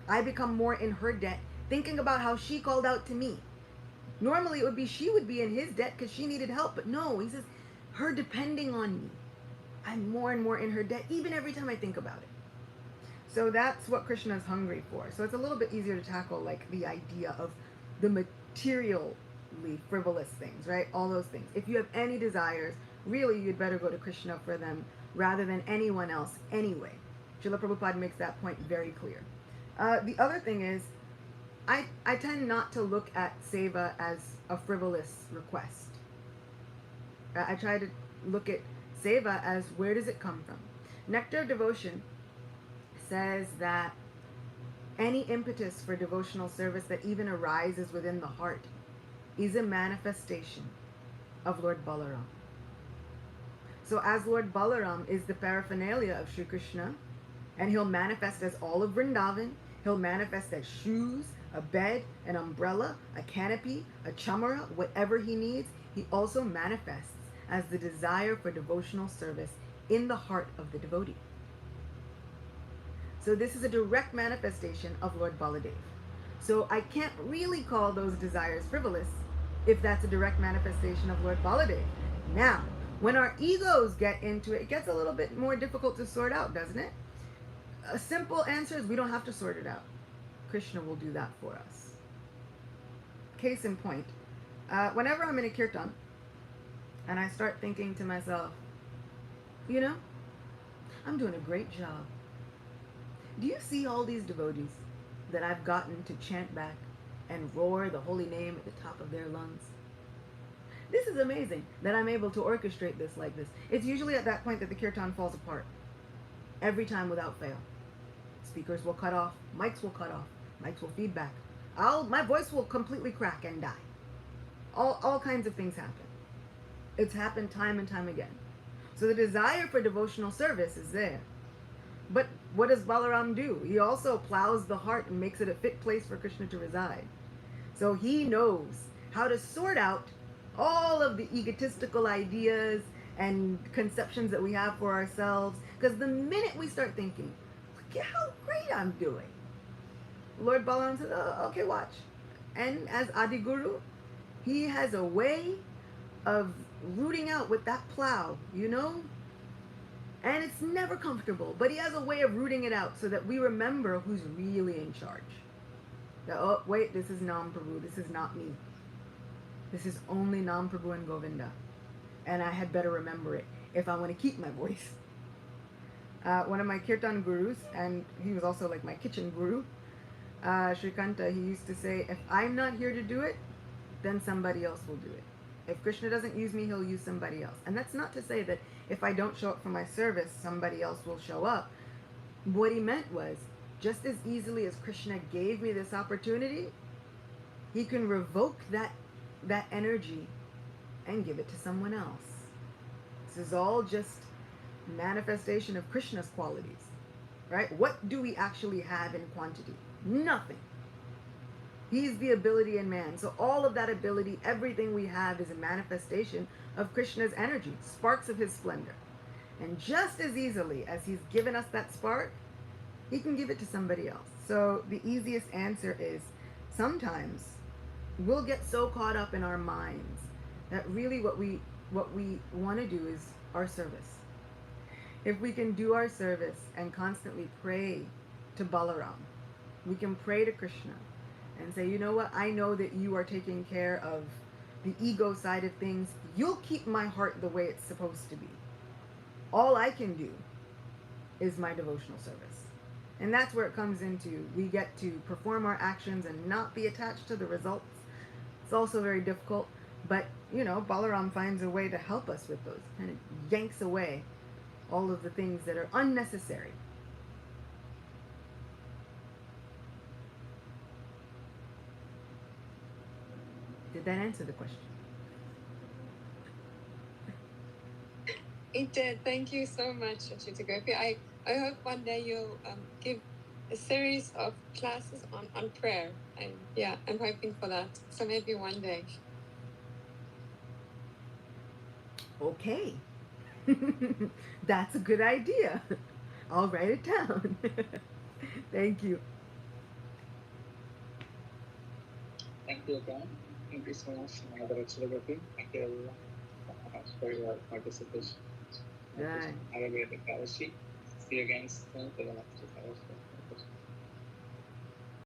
I become more in her debt, thinking about how she called out to me. Normally it would be she would be in his debt because she needed help. But no, he says, her depending on me, I'm more and more in her debt, even every time I think about it. So that's what Krishna is hungry for. So it's a little bit easier to tackle, like, the idea of the materially frivolous things, right? All those things. If you have any desires, really you'd better go to Krishna for them rather than anyone else anyway. Srila Prabhupada makes that point very clear. The other thing is, I tend not to look at seva as a frivolous request. I try to look at seva as, where does it come from? Nectar of Devotion says that any impetus for devotional service that even arises within the heart is a manifestation of Lord Balaram. So as Lord Balaram is the paraphernalia of Sri Krishna, and he'll manifest as all of Vrindavan, he'll manifest as shoes, a bed, an umbrella, a canopy, a chamara, whatever he needs. He also manifests as the desire for devotional service in the heart of the devotee. So this is a direct manifestation of Lord Baladeva. So I can't really call those desires frivolous if that's a direct manifestation of Lord Baladeva. Now, when our egos get into it, it gets a little bit more difficult to sort out, doesn't it? A simple answer is we don't have to sort it out. Krishna will do that for us. Case in point, whenever I'm in a kirtan and I start thinking to myself, I'm doing a great job. Do you see all these devotees that I've gotten to chant back and roar the holy name at the top of their lungs? This is amazing that I'm able to orchestrate this like this. It's usually at that point that the kirtan falls apart. Every time without fail. Speakers will cut off, mics will cut off, mics will feedback. My voice will completely crack and die. All kinds of things happen. It's happened time and time again. So the desire for devotional service is there. But what does Balaram do? He also plows the heart and makes it a fit place for Krishna to reside. So he knows how to sort out all of the egotistical ideas and conceptions that we have for ourselves. Because the minute we start thinking, look at how great I'm doing, Lord Balaram says, oh, okay, watch. And as Adi Guru, he has a way of rooting out with that plow, And it's never comfortable, but he has a way of rooting it out so that we remember who's really in charge. That, oh, wait, this is Nam Prabhu, this is not me. This is only Nam Prabhu and Govinda. And I had better remember it if I want to keep my voice. One of my kirtan gurus, and he was also like my kitchen guru, Sri Kanta, he used to say, if I'm not here to do it, then somebody else will do it. If Krishna doesn't use me, he'll use somebody else. And that's not to say that if I don't show up for my service, somebody else will show up. What he meant was, just as easily as Krishna gave me this opportunity, he can revoke that energy and give it to someone else. This is all just manifestation of Krishna's qualities, right? What do we actually have in quantity? Nothing. He's the ability in man. So all of that ability, everything we have is a manifestation of Krishna's energy, sparks of his splendor. And just as easily as he's given us that spark, he can give it to somebody else. So the easiest answer is sometimes we'll get so caught up in our minds that really what we want to do is our service. If we can do our service and constantly pray to Balaram, we can pray to Krishna and say, you know what, I know that you are taking care of the ego side of things. You'll keep my heart the way it's supposed to be. All I can do is my devotional service. And that's where it comes into, we get to perform our actions and not be attached to the results. It's also very difficult, but Balaram finds a way to help us with those, kind of yanks away all of the things that are unnecessary. Did that answer the question? It did. Thank you so much, Acyuta Gopi. I hope one day you'll give a series of classes on prayer. I'm hoping for that. So maybe one day. Okay. That's a good idea. I'll write it down. Thank you. Thank you again. Thank you so much, Mother Acyuta Gopi. Thank you everyone for your participation. Right. Have a great Ekadashi. See you again soon for the next Ekadashi.